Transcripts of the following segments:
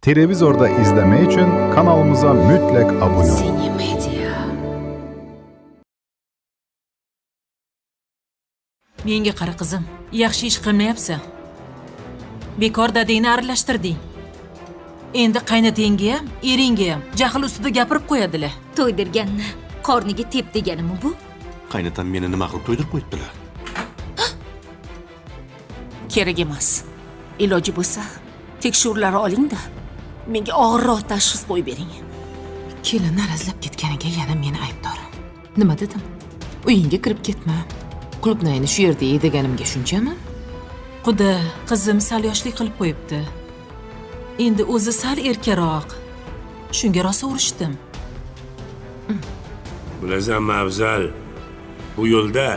Televizorda izleme için kanalımıza mutlak abone olun. Cinemedia. Menga qara qizim, yaxshi ish qilmayapsan. Bekor dadangni aralashtirding. Endi qaynatenga ham, eringga ham jahl ustida gapirib qo'yadilar. To'ydirganni qorniga tep deganimi bu? Qaynatam meni nima qilib to'ydirib qo'yibdilar? Kerak emas. Iloji bo'lsa, tekshiruvlar oling-da. Menga og'irroq tashxis qo'yib bering. Kelin arazlab ketganiga yana meni aybdor. Nima dedim? Uyingga kirib ketma. Qulupnayni shu yerda ye deganimga shunchami? Quda, qizim sal yoshlik qilib qo'yibdi. Endi o'zi sal erkaroq. Shunga rosa urishdim. Bilasanmi Afzal, bu yo'lda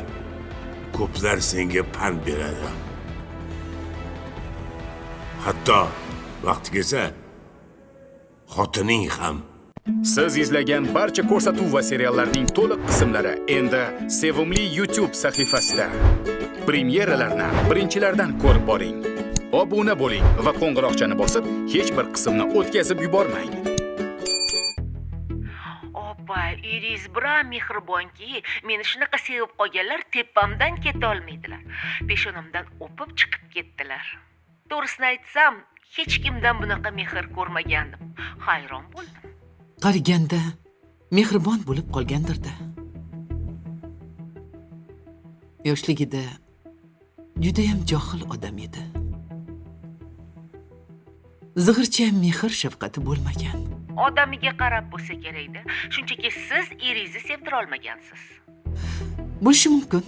ko'plar senga pand beradi. Hatto vaqti kelsa, xotining ham. Siz izlagan barcha ko'rsatuv va seriallarning to'liq qismlari endi Sevimli YouTube sahifasida. Premyeralarni birinchilardan ko'rib boring. Obuna bo'ling va qo'ng'iroqchani bosib, hech bir qismni o'tkazib yubormang. Oppa, Iris bra mehribonki, meni shunaqa sevib qolganlar tepamdan keta olmaydilar. Peshonamdan o'pib chiqib ketdilar. To'g'risini aytsam, hech kimdan bunaqa mehr ko'rmagandim. Hayron bo'ldim. Qariganda mehribon bo'lib qolgandir-da. Yoshligida juda ham johil odam edi. Zig'ircha mehr shafqati bo'lmagan. Odamiga qarab bo'lsa kerak-da. Shunchaki siz Irizni sevdira olmagansiz. Bo'lishi mumkin.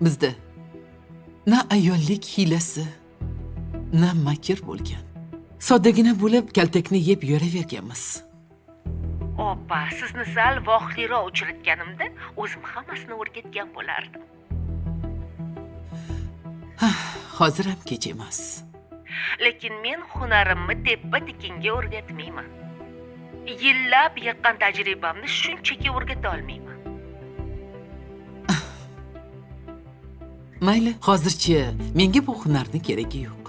Bizda na ayollik hiylasi, na makr bo'lgan. Soddagina bo'lib kaltakni yeb yuraverganmiz. Oppa, sizni sal vohliroq uchratganimda o'zim hammasini o'rgatgan bo'lardim. Hozir ham kech emas. Lekin men hunarimni teppa-tekinga o'rgatmayman. Yillab yiqqan tajribamni shunchaki o'rgata olmayman. Mayli, hozircha menga bu hunarning keragi yo'q.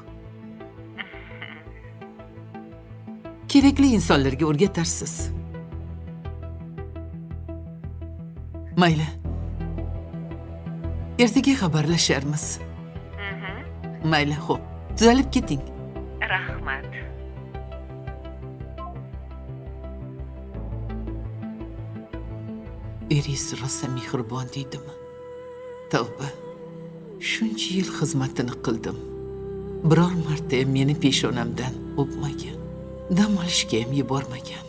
Kerakli insonlarga o'rgatarsiz. Mayli. Ertaga xabarlasharmiz. Mayli, xo'p. Tuzalib keting. Rahmat. Iris rosa mehribon deydimi? Tavba. Shuncha yil xizmatini qildim. Biror marta meni peshonamdan o'pmagan. Dam olishga ham yubormagan.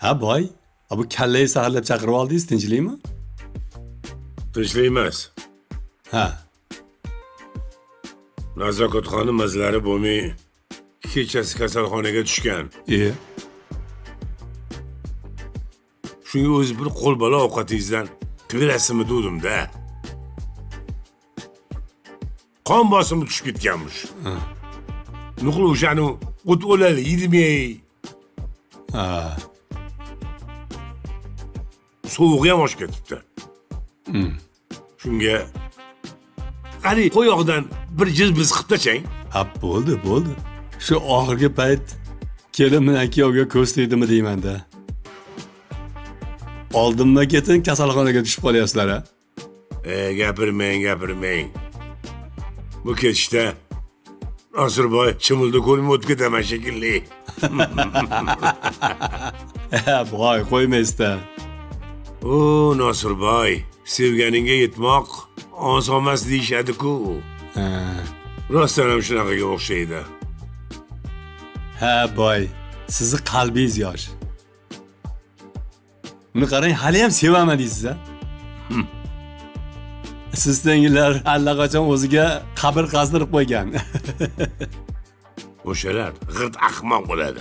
Ha boy, bu kallayni saharlab chaqirib oldingiz, tinchlikmi? Tinchlik emas. Ha. Nazokat xonim mazlari bo'lmay kechasi kasalxonaga tushgan. Shunga o'zi bir qo'l bola ovqatingizdan qidirasizmi dedim-da. Qon bosimi tushib ketganmish. Nuqul o'shani o't o'lali yedimey. Ha. Sovuqi ham oshib ketibdi. Shunga qani qo'yog'idan bir jiz-biz qilib tashlang. Ha, bo'ldi. Shu oxirgi payt kelin bilan kuyovga ko'z tegdimi deyman-da. Oldimma ketin kasalxonaga tushib qolyapsizlar, ha? Gapirmang. Bu ketishda Nosirboy chimildi ko'lni o'tib ketaman shekilli. Boy, qo'ymaysiz-da. O, Nosirboy, sevganingga yetmoq oson emas deyishadi-ku. Rostdan ham shunaqaga o'xshaydi. Ha, boy, sizni qalbingiz yosh. Uni qarang, hali ham sevaman deysiz, ha? Siz tengilar allaqachon o'ziga qabr qazdirib qo'ygan. O'shalar g'irt ahmoq bo'ladi.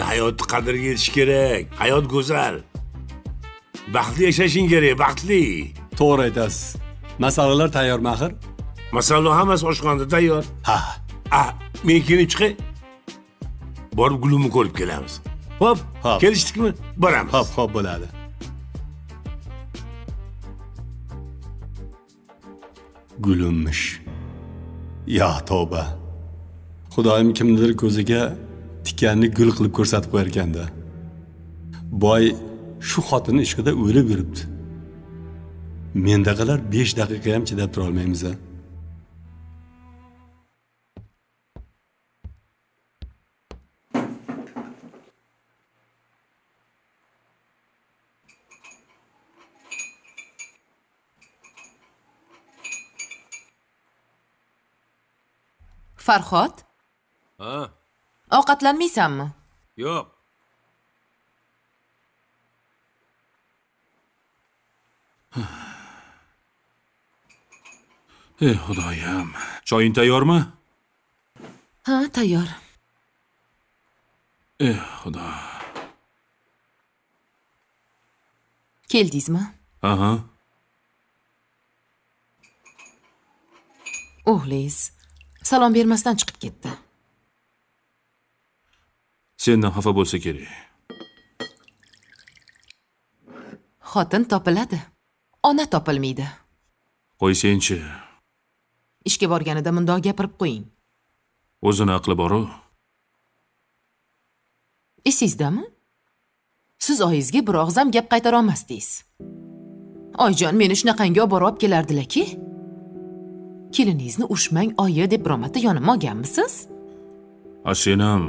Hayotni qadriga yetish kerak. Hayot go'zal. Baxtli yashashing kerak, baxtli. To'g'ri aytasiz. Masalalar tayyormi axir? Masala hammasi oshxonada tayyor. Ha. Men keyin chiqay. Borib gulumni ko'rib kelamiz. Hop, kelishdikmi? Boramiz. Hop, bo'ladi. gulimmish. Ya tavba. Xudoyim kimdir ko'ziga tikanni gul qilib ko'rsatib qo'yar ekanda. Boy shu xotinning ishqida o'lib yuribdi. Mendaqalar 5 daqiqa ham chidab tura olmaymiz. Farhod, Ha, ovqatlanmaysanmi? yo'q. Ey Xudoyim, choying tayyormi? Ha, tayyor. Ey Xudo. Keldingizmi? Aha. O'g'lingiz salom bermasdan chiqib ketdi. Sendan xafa bo'lsa kerak. Xotin topiladi, ona topilmaydi. Qo'ysenchi, Ishga borganida mundoq gapirib qo'ying. o'zini aqli bor-ku. Esizdami? Siz oyingizga bir og'zam gap qaytara olmasdingiz. Oyjon, meni shunaqangi olib borib kelardilar-ki. Keliningizni ushmang oyi deb biromatda yonimga olganmisiz? Sen ham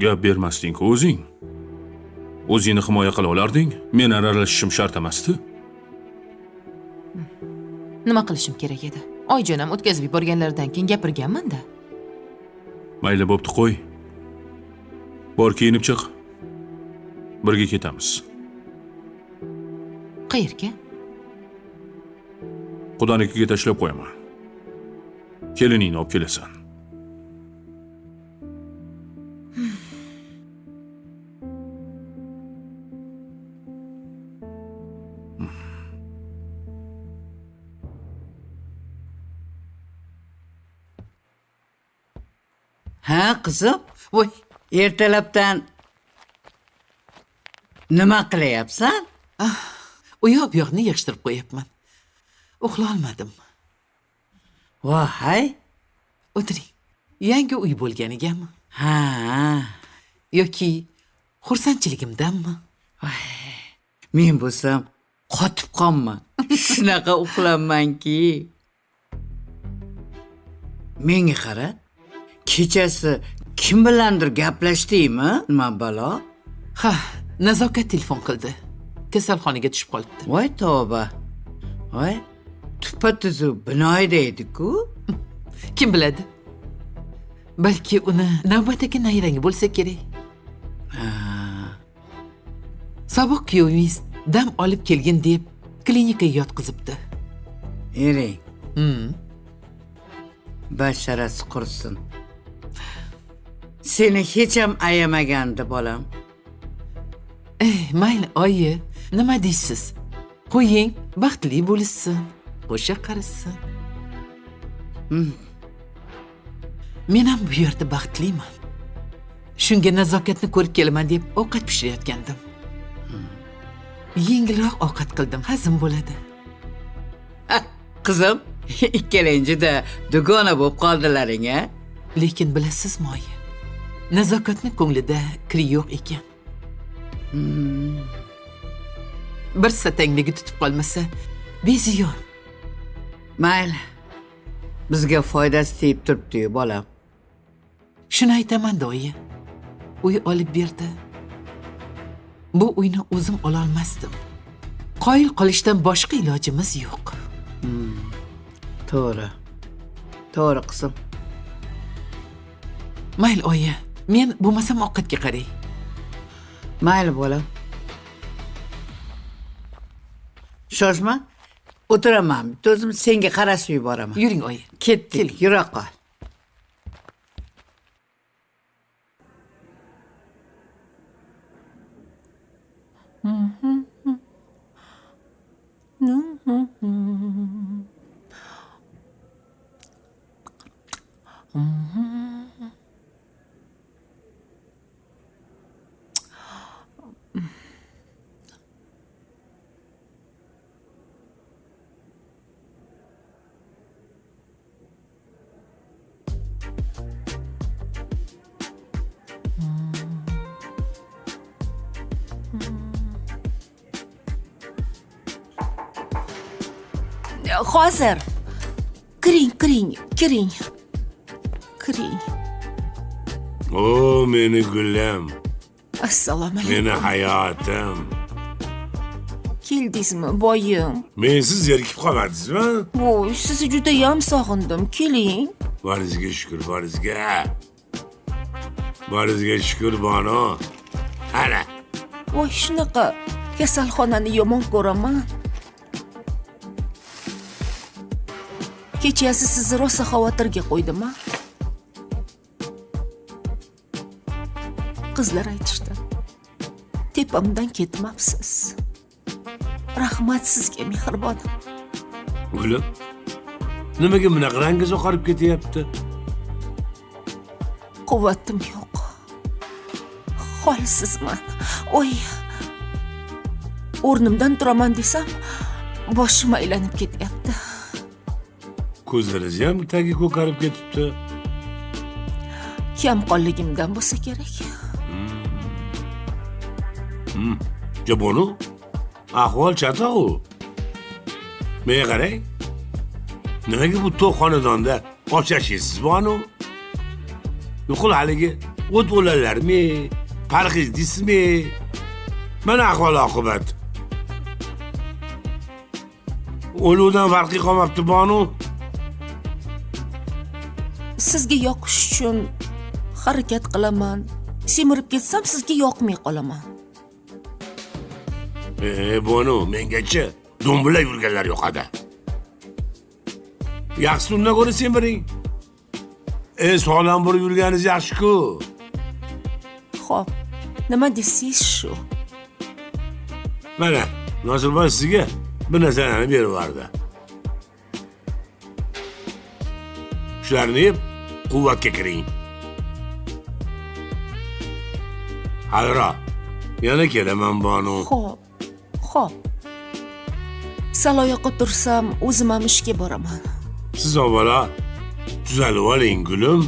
gap bermasding-ku o'zing. O'zingni himoya qila olarding, men aralashishim shart emasdi. Nima qilishim kerak edi? Oyjon ham o'tkazib yuborganlaridan keyin gapirganman-da. Mayli, bo'pti, qo'y. Bor, kiyinib chiq. Birga ketamiz. Qayerga? Xudonikiga tashlab qo'yaman. Keliningni olib kelasan. Ha, qizim, Voy, ertalabdan nima qilyapsan? u yoq bu yoqni yig'ishtirib qo'yapman. Uxla olmadim. Voy, O'tiring. Yangi uy bo'lganigami? ha, Yoki xursandchiligimdanmi? men bo'lsam qotib qolma. Shunaqa uxlamanki. Menga qara. Kechasi kim bilandir gaplashdingmi? Nima balo? Ha, nazokat telefon qildi. Kasalxonaga tushib qolibdi. Voy tavba. Voy, tuppa-tuzu binoyda edi-ku. Kim biladi? Balki uni navbatdagi nayrangi bo'lsa kerak. Sobiq kuyovingiz dam olib kelgin deb klinikaga yotqizibdi. Ering. Basharasi qursin. Seni hech ham ayamagandi bolam. Mayli oyi, nima deysiz? Qo'ying, baxtli bo'lsin, o'sha qarasin. Men ham bu yerda baxtliman. Shunga nazokatni ko'rib kelaman deb ovqat pishirayotgandim. Yengilroq ovqat qildim, hazm bo'ladi. Qizim, ikkalanchida dugona bo'lib qoldilaring, a? Lekin bilasizmi oyi, nazokatni ko'nglida kiri yo'q ekan. Bir satangligi tutib qolmasa, beziyon. Mayli. Bizga foydasi tegib turibdi-yu, bolam. Shuni aytaman-da oyi. Uy olib berdi. Bu uyni o'zim ola olmasdim. Qoyil qolishdan boshqa ilojimiz yo'q. To'g'ri. To'g'ri qizim. Mayli oyi, men bo'lmasam ovqatga qaray. Mayli bolam. Shoshma. O'tiraman. O'zim senga qarashib yuboraman. Yuring oyi. Ketdik, yura qol. hozir. Kiring. Kiring. O meni gulim, Assalomu alaykum. meni hayotim. Keldingizmi, boyim? Mensiz zerikib qolmadingizmi? Voy, sizni juda ham sog'indim. Keling. Boringizga shukur, boringizga. Boringizga shukur, bono. Ana, Voy, shunaqa kasalxonani yomon ko'raman. Kechasi sizni rosa xavotirga qo'ydim-a. Qizlar aytishdi. Tepamdan ketmabsiz. Rahmat sizga, mehribonim. gulim. Nimaga bunaqa rangingiz oqarib ketyapti? Quvvatim yo'q. Holsizman. Oy. O'rnimdan turaman desam, boshim aylanib ketyapti. Ko'zlaringiz ham tagi ko'karib ketibdi. Kamqonligimdan bo'lsa kerak. Jabonu, ahvol chatoq. Menga qarang. Nimaga bu to'q xonadonda ochashisiz bonu? Nuqul haligi o't o'lanlarmi, parhez deysizmi? Mana ahvol oqibat. O'luvdan farqi qolmabdi bonu. Sizga yoqish uchun harakat qilaman. Semirib ketsam sizga yoqmay qolaman. Bonu, mengacha do'mbila yurganlar yoqadi. Yaxshi undan ko'ra semiring. Sog'lom bo'lib yurganingiz yaxshi-ku. Xo'p, nima desangiz shu. Mana, Nosirboy sizga bir narsani berib yubordi. Shularni yeb, quvvatga kiring. Haliroq, yana kelaman bonu. Xo'p. Sal oyoqqa tursam, o'zim ham ishga boraman. Siz avvalo tuzalib oling, gulim.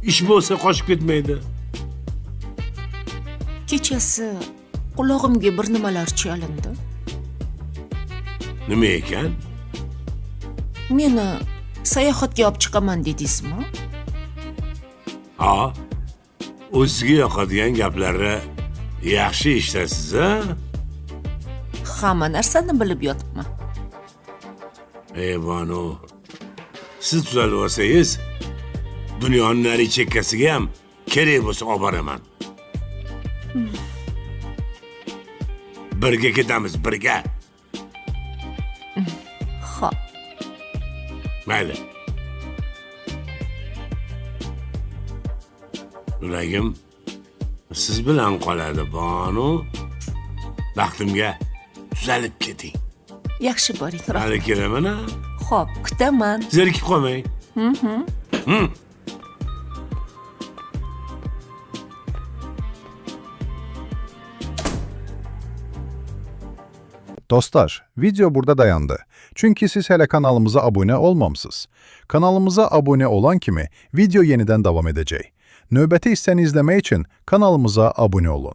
Ish bo'lsa qochib ketmaydi. Kechasi qulog'imga bir nimalar chalindi. Nima ekan? Meni sayohatga olib chiqaman dedingizmi? Ha? O'ziga yoqadigan gaplarni yaxshi eshitasiz, ha? Hamma narsani bilib yotibman. Banu, siz tuzalib olsangiz, dunyoning nari chekkasiga ham kerak bo'lsa olib boraman. Birga ketamiz, birga. Xo'p. Mayli. Yuragim siz bilan qoladi, Banu. Baxtimga tuzalib keting. Yaxshi boring. Hali kelaman, ha? Xo'p, kutaman. Zerikib qolmang. Dostlar, video burada dayandı. Çünkü siz hele kanalımıza abone olmamısınız. Kanalımıza abone olan kimi video yeniden devam edecek. Növbəti hissəni izləmək üçün kanalımıza abone olun.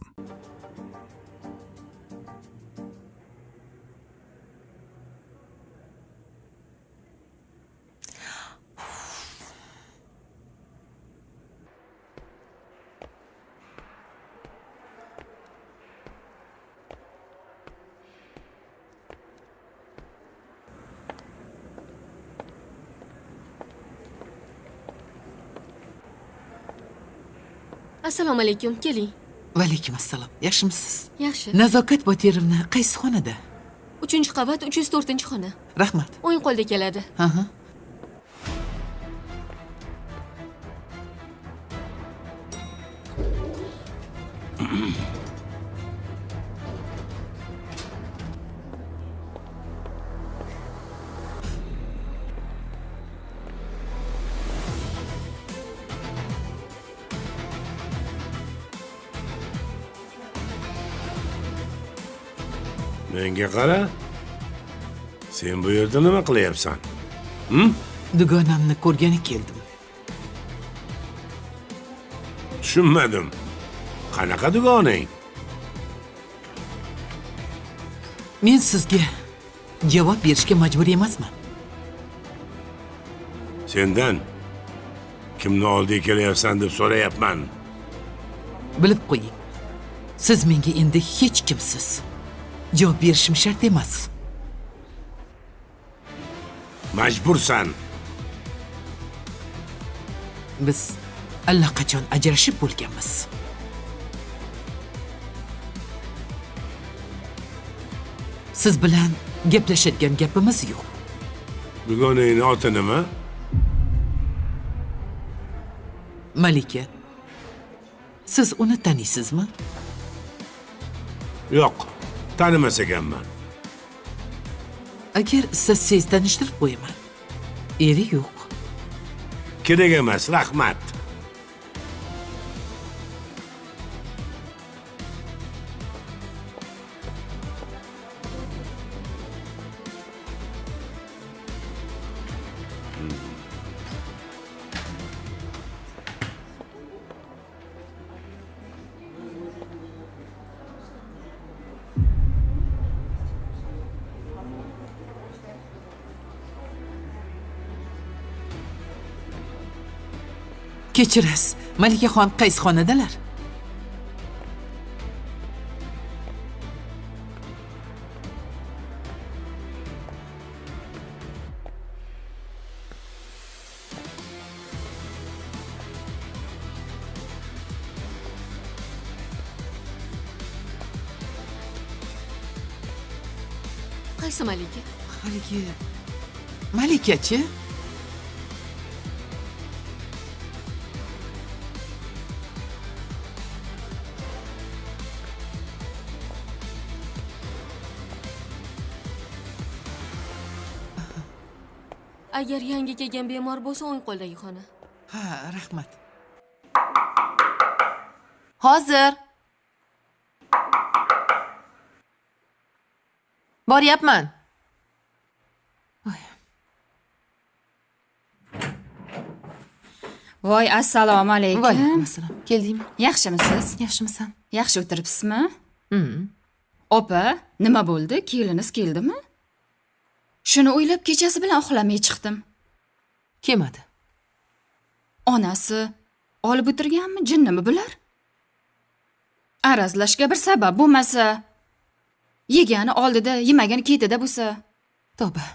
Assalomu alaykum, keling. Va alaykum assalom. Yaxshimisiz? Yaxshi. Nazokat botirimni qaysi xonada? 3-qavat, 304-xona. Rahmat. O'ng qo'lda keladi. Ha. Menga qara. Sen bu yerda nima qilyapsan? Dugonamni ko'rgani keldim. Tushunmadim. Qanaqa dugonang? Men sizga javob berishga majbur emasman. Sendan kimni oldiga kelyapsan deb so'rayapman. Bilib qo'ying. Siz menga endi hech kimsiz. Javob berishim shart emas. Majbursan. Biz allaqachon ajrashib bo'lganmiz. Siz bilan gaplashadigan gapimiz yo'q. Dugonangning oti nima? Malika. Siz uni taniysizmi? Yo'q, tanimas ekanman. Agar istasangiz tanishtirib qo'yaman. Eri yo'q. Kerak emas, rahmat. Kechirasiz. Malikaxon qaysi xonadalar? Qaysi Malika? Haligi Malikachi? Agar yangi kelgan bemor bo'lsa, o'ng qo'ldagi xona. Ha, rahmat. Hozir. Boryapman. Voy, assalomu alaykum. Va alaykum assalom. Keldingmi? Yaxshimisiz? Yaxshimisan? Yaxshi o'tiribsizmi? Opa, nima bo'ldi? Keliniz keldimi? Shuni o'ylab kechasi bilan uxlamay chiqdim. Kelmadi. Onasi olib o'tirganmi, jinnimi bular? Arazlashga bir sabab bo'lmasa, yegani oldida, yemagani ketida bo'lsa. Tavba,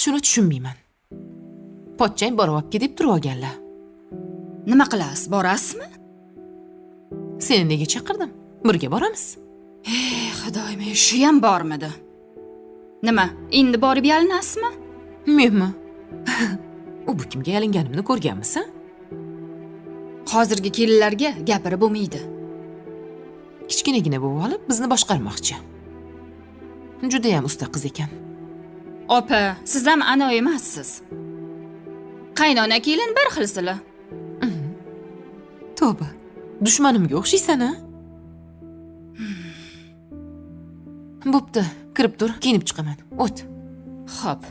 shuni tushunmayman. Pochchang borib olib deb turib olganlar. Nima qilasiz? Borasizmi? Seni nega chaqirdim? Birga boramiz. Xudoyim, shu ham bormidi? Nima, endi borib yalinasizmi? Menmi? U bu kimga yalinganimni ko'rganmisan? Hozirgi kelinlarga gapirib bo'lmaydi. Kichkinagina bo'lib olib bizni boshqarmoqchi. Juda ham usta qiz ekan. Opa, siz ham ana emassiz. Qaynona kelin bir xilsizlar. Tavba, dushmanimga o'xshaysan-a? Bo'pti, kirib tur, kiyinib chiqaman. O't. Xo'p.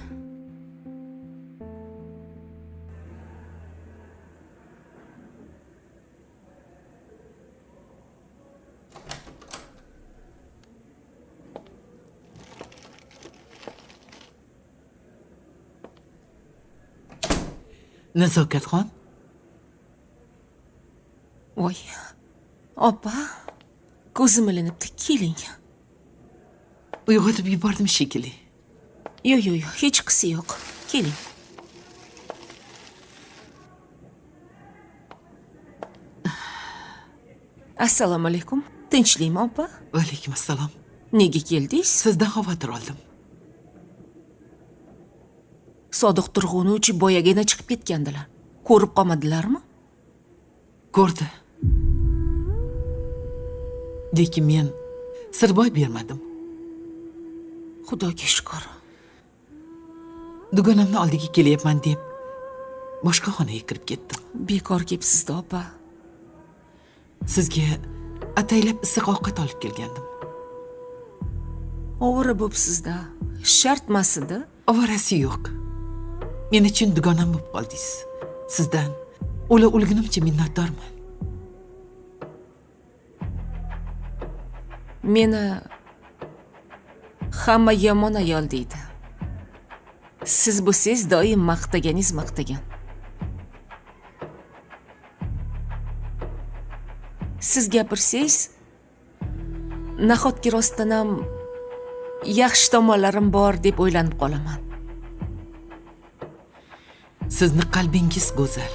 Nazokatxon? Voy. Opa, ko'zim ilinibdi, keling. Uyg'otib yubordim shekilli. Yo'q, hech qisi yo'q. Keling. Assalomu alaykum. Tinchlikmi, opa? Va alaykum assalom. Nega keldingiz? Sizdan xavotir oldim. Sodiq Turg'unovich boyagina chiqib ketgandilar. Ko'rib qolmadilarmi? Ko'rdi. Lekin men sirboy bermadim. Xudoga shukr. Dugonamni oldiga kelyapman deb boshqa xonaga kirib ketdim. Bekor kelibsiz-da, opa. Sizga ataylab issiq ovqat olib kelgandim. Ovora bo'psiz-da. Shartmasida. Ovorasi yo'q. Men uchun dugonam bo'lib qoldingiz. Sizdan o'lgunimcha minnatdorman. Meni Hamma yomon ayol deydi. Siz bo'lsangiz doim maqtagan. Siz gapirsangiz, nahotki rostdan ham yaxshi tomonlarim bor deb o'ylanib qolaman. Sizni qalbingiz go'zal.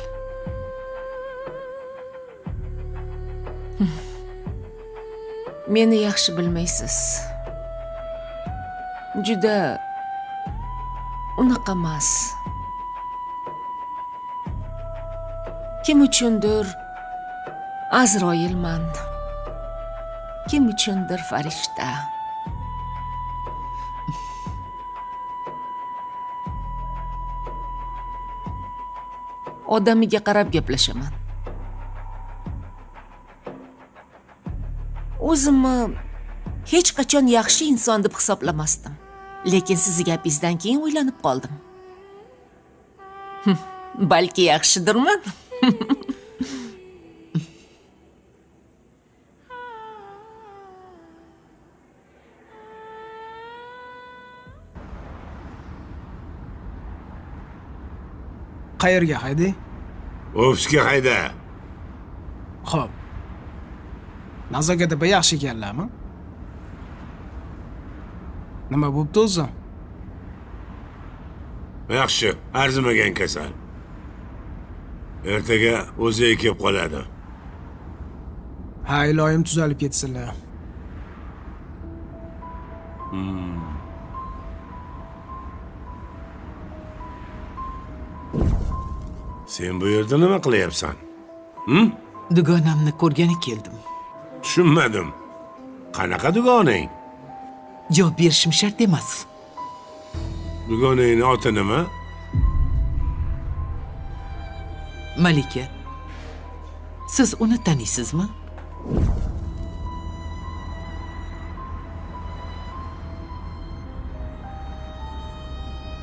Meni yaxshi bilmaysiz. Juda unaqa emas. Kim uchundir Azroilman. Kim uchundir farishta. Odamiga qarab gaplashaman. O'zimni hech qachon yaxshi inson deb hisoblamasdim. Lekin siz gapingizdan keyin o'ylanib qoldim. Balki yaxshidirman. Qayerga haydi? Ofisga hayda. Xo'p. Nazokat opa yaxshi ekanlarmi? Nima bo'pti o'zi? Yaxshi, arzimagan kasal. Ertaga o'ziga kelib qoladi. Ha, iloyim tuzalib ketsinlar. Sen bu yerda nima qilyapsan? Dugonamni ko'rgani keldim. Tushunmadim. Qanaqa dugonang? Javob berishim shart emas. Dugonangning oti nima? Malika. Siz uni taniysizmi?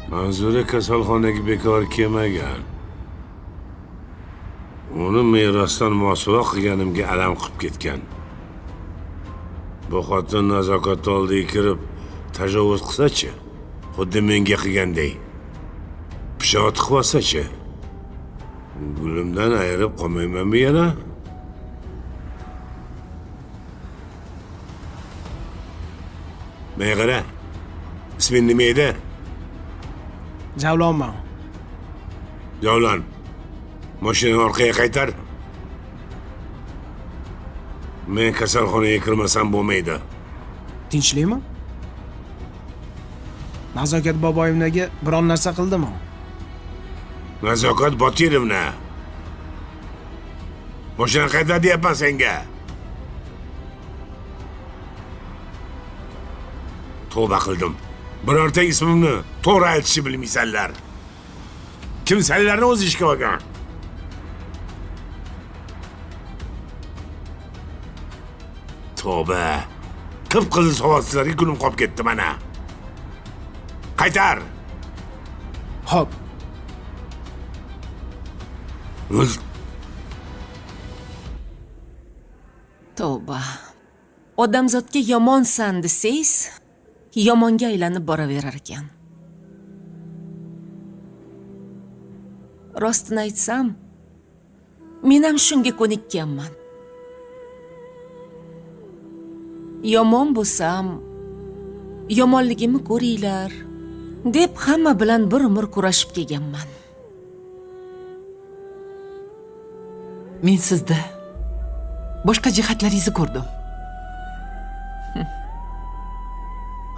Manzura kasalxonaga bekor kelmagan. Uni merosdan mosuvoq qilganimga alam qilib ketgan. Bu xotin nazokat oldiga kirib tajovuz qilsa-chi, xuddi menga qilganday. Pichoq tiqib olsa-chi, gulimdan ayirib qolmaymanmi yana? Menga qara. Isming nima edi? Javlonman. Javlon. Mashinani orqaga qaytar. Men kasalxonaga kirmasam bo'lmaydi. Tinchlikmi? Nazokat boboyimdagi biron narsa qildimi? Nazokat Botirovna. Mashina qaytar deyapman senga. Tavba qildim. Birorta ismimni to'g'ri aytishni bilmaysanlar. Kimsalarni o'z ishga olgan. Tavba. Qip-qizil savodsizlarga kunim qolib ketdi mana. Qaytar. Xo'p. Tavba. Odamzodga yomonsan desangiz, yomonga aylanib boraverar ekan. Rostini aytsam, men ham shunga ko'nikkanman. Yomon bo'lsam, yomonligimni ko'ringlar deb hamma bilan bir umr kurashib kelganman. Men sizda boshqa jihatlaringizni ko'rdim.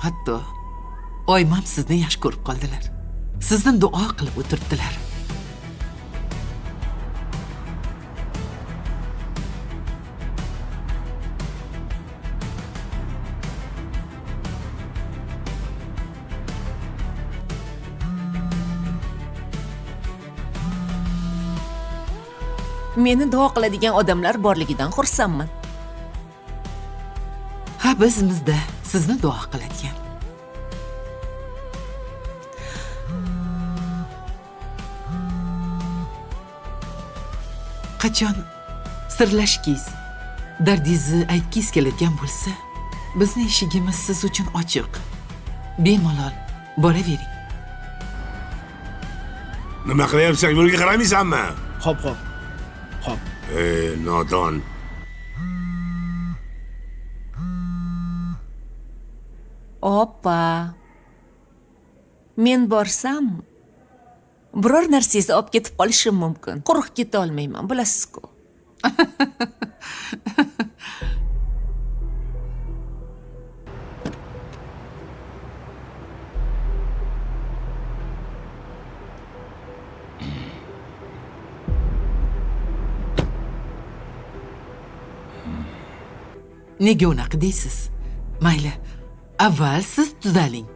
Hatto oymam sizni yaxshi ko'rib qoldilar. Sizni duo qilib o'tirdilar. Meni duo qiladigan odamlar borligidan xursandman. Ha, bizmizda sizni duo qiladigan. Qachon sirlashgingiz, dardingizni aytgingiz keladigan bo'lsa, bizning eshigimiz siz uchun ochiq. bemalol boravering. Nima qilyapsan? Yo'lga qaramaysanmi? Xo'p. Xo'p. Nodon. Oppa. Men borsam biror narsangizni olib ketib qolishim mumkin. Quruq keta olmayman, bilasiz-ku. Nega unaqa deysiz? Mayli, avval siz tuzaling.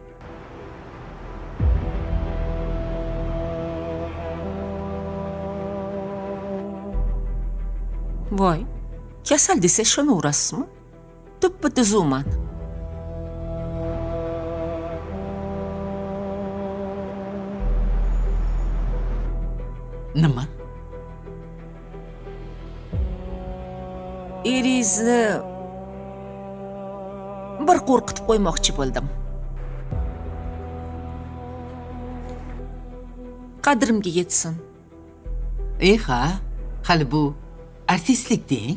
Voy, kasal desa ishonaverasizmi? Tuppa-tuzukman. Nima? Eringizni bir qo'rqitib qo'ymoqchi bo'ldim. Qadrimga yetsin. Ha, hali bu artistlik deng.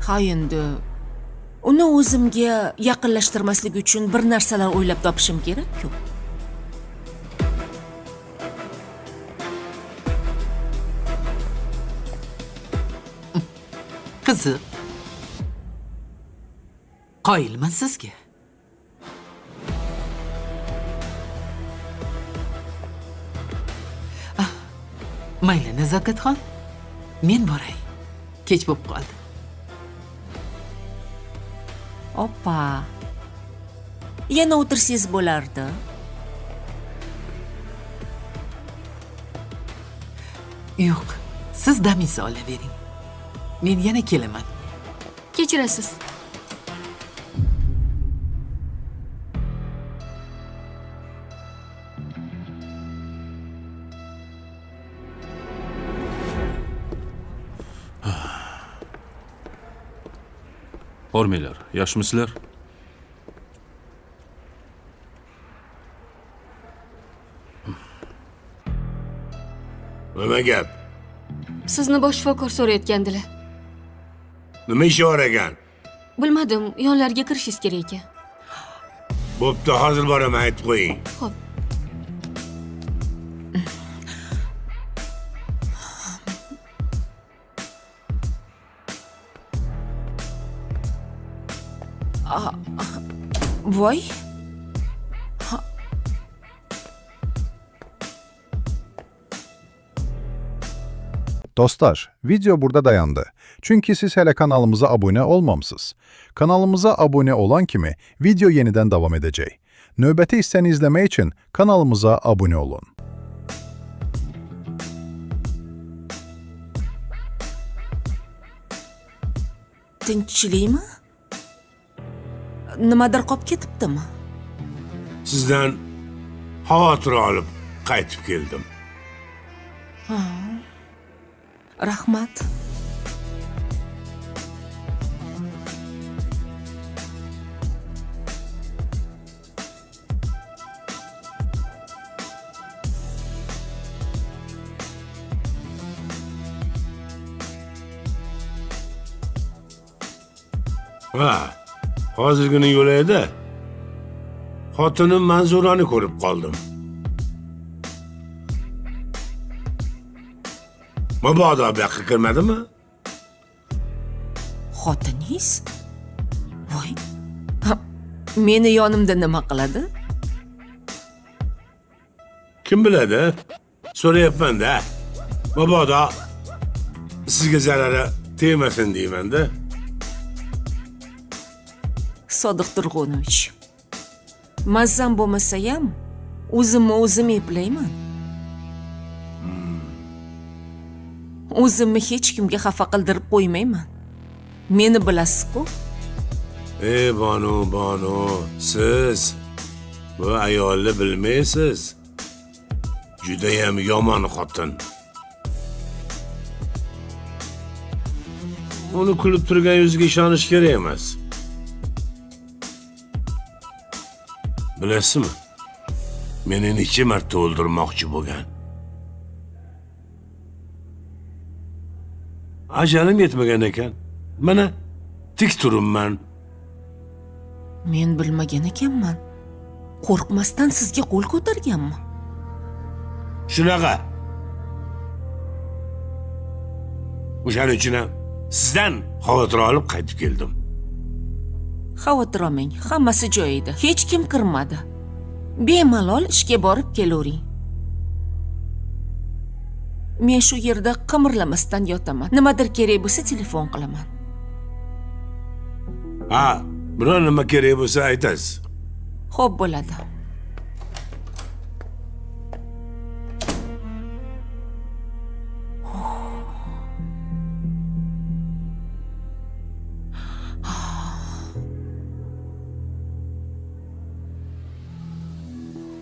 Ha endi uni o'zimga yaqinlashtirmaslik uchun bir narsalar o'ylab topishim kerak-ku. Qiziq. Qoyilman sizga. Mayli Nazokatxon, men boray. Kech bo'lib qoldi. Oppa. Yana o'tirsangiz bo'lardi. Yo'q, siz damingizni olavering. Men yana kelaman. Kechirasiz. Hormanglar, yaxshimisizlar? Nima gap? Sizni bosh shifokor so'rayotgandilar. Nima ishi bor ekan? Bilmadim, yonlarga kirishingiz kerak ekan. Bo'pti, hozir boraman, aytib qo'ying. Xo'p. Voy. Dostlar, video burada dayandı. Çünkü siz hele kanalımıza abone olmamısınız. Kanalımıza abone olan kimi video yeniden devam edecek. Növbəti hissəni izlemek için kanalımıza abone olun. Tinchlikmi? Nimadir qolib ketibdimi? Sizdan xavotir olib qaytib keldim. Rahmat. Hozirgina yo'layda xotinim Manzurani ko'rib qoldim. Mabodo bu yoqqa kirmadimi? Xotiningiz? Voy. Meni yonimda nima qiladi? Kim biladi? So'rayapman-da. Mabodo sizga zarari tegmasin deyman-da. Sodiq Turg'unovich. Mazzam bo'lmasa ham o'zimni o'zim eplayman. O'zimni hech kimga xafa qildirib qo'ymayman. Meni bilasiz-ku? Bonu, siz bu ayolni bilmaysiz. Judayam yomon xotin. Uni kulib turgan yuziga ishonish kerak emas. Bilasizmi? Meni necha marta o'ldirmoqchi bo'lgan. Ajalim yetmagan ekan. Mana tik turibman. Men bilmagan ekanman. Qo'rqmasdan sizga qo'l ko'targanmi? Shunaqa. O'shaning uchun ham sizdan xavotir olib qaytib keldim. Xavotir olmang, hammasi joyida. Hech kim kirmadi. Bemalol ishga borib kelavering. Men shu yerda qimirlamasdan yotaman. Nimadir kerak bo'lsa telefon qilaman. Ha, biror nima kerak bo'lsa aytasiz. Xo'p bo'ladi.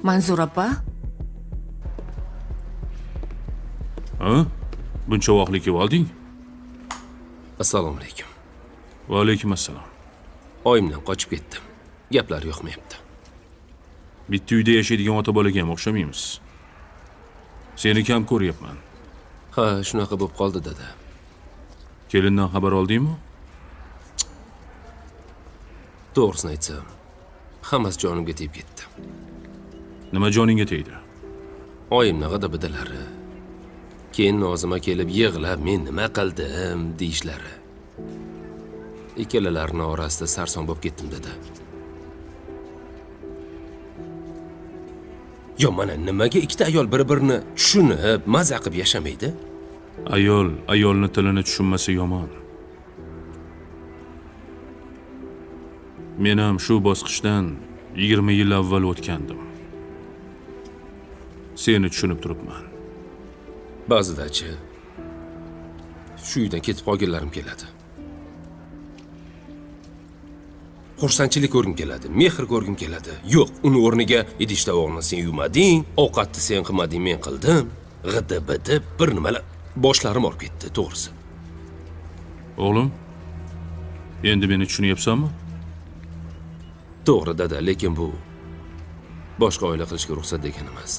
Manzura opa, Ha? Buncha vaqtlik kelib olding? Assalomu alaykum. Va alaykum assalom. Oyimdan qochib ketdim. Gaplar yoqmayapti. Bitta uyda yashaydigan ota bolaga ham o'xshamaymiz. Seni kam ko'ryapman. Ha, shunaqa bo'lib qoldi dada. Kelindan xabar oldingmi? To'g'risini aytsam, hammasi jonimga tegib ketdi. Nima joningga tegdi? Oyimning g'adabidalari. Keyin Nozima kelib yig'lab, men nima qildim deyishlari. Ikkalalarini orasida sarson bo'lib ketdim dada. Yo, mana nimaga ikkita ayol bir-birini tushunib, maza qilib yashamaydi? Ayol ayolni tilini tushunmasa yomon. Men ham shu bosqichdan 20 yil avval o'tgandim. Seni tushunib turibman. Ba'zidachi shu uydan ketib qolganlarim keladi. Xursandchilik ko'rgim keladi, mehr ko'rgim keladi. Yo'q, uni o'rniga idishda o'g'ni sen yumading, ovqatni sen qilmading, men qildim. G'idi-bidi bir nimalar boshlarim olib ketdi, to'g'risi. O'g'lim, endi meni tushunyapsanmi? To'g'ri dada, lekin bu boshqa oila qilishga ruxsat degan emas.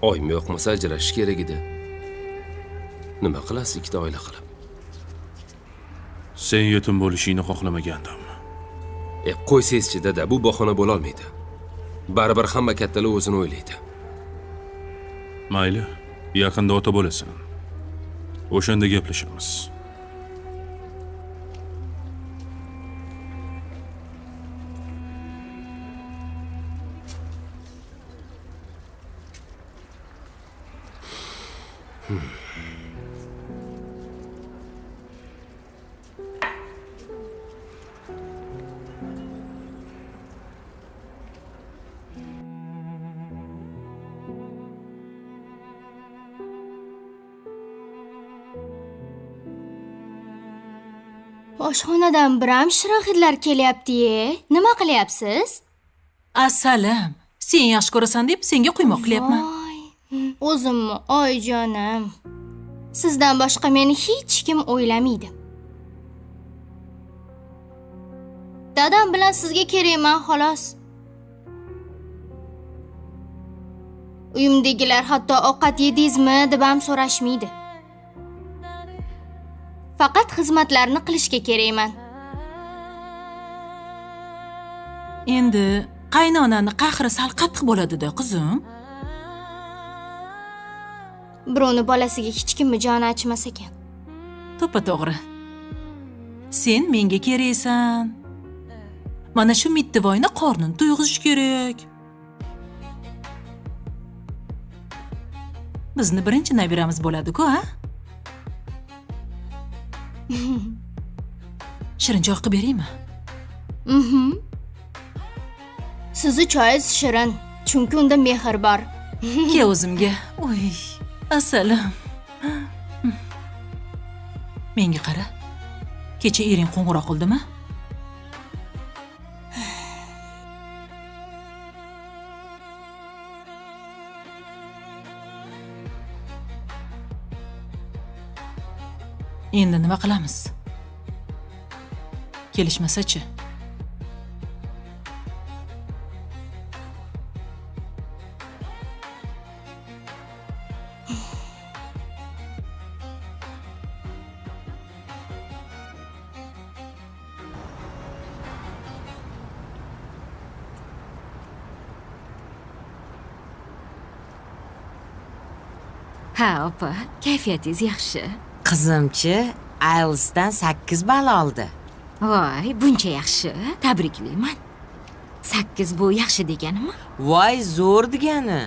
Oyim yoqmasa ajrashish kerak edi. Nima qilasiz ikkita oila qilib? Sen yetim bo'lishingni xohlamagandim. Qo'ysangizchi dada, bu bahona bo'la olmaydi. Baribir hamma kattalar o'zini o'ylaydi. Mayli, yaqinda ota bo'lasan. O'shanda gaplashamiz. Oshxonadan biram shirin hidlar kelyapti-ye. Nima qilyapsiz? Assalom. Sen yaxshi ko'rasan deb senga quymoq qilyapman. O'zimmi, oyijonim. Sizdan boshqa meni hech kim o'ylamaydi. Dadam bilan sizga kerakman, xolos. Uyimdagilar hatto ovqat yedingizmi deb ham so'rashmaydi. Faqat xizmatlarni qilishga kerakman. Endi qaynonani qahri sal qattiq bo'ladi-da, qizim. Birovni bolasiga hech kimni joni achmas ekan. To'ppa-to'g'ri. Sen menga keraksan. Mana shu mittivoyni qornini to'yg'izish kerak. Bizni birinchi nabiramiz bo'ladi-ku, ha? Shirin choy qilib beraymi? Sizni choyingiz shirin, chunki unda mehr bor. Ke o'zimga. Oy, assalom. Menga qara. Kecha ering qo'ng'iroq qildimi? Endi nima qilamiz? Kelishmasa-chi? Ha, opa, kayfiyatingiz yaxshi. Qizimchi IELTSdan 8 ball oldi. Voy, buncha yaxshi. Tabriklayman. 8 bu yaxshi deganimi? Voy, zo'r degani.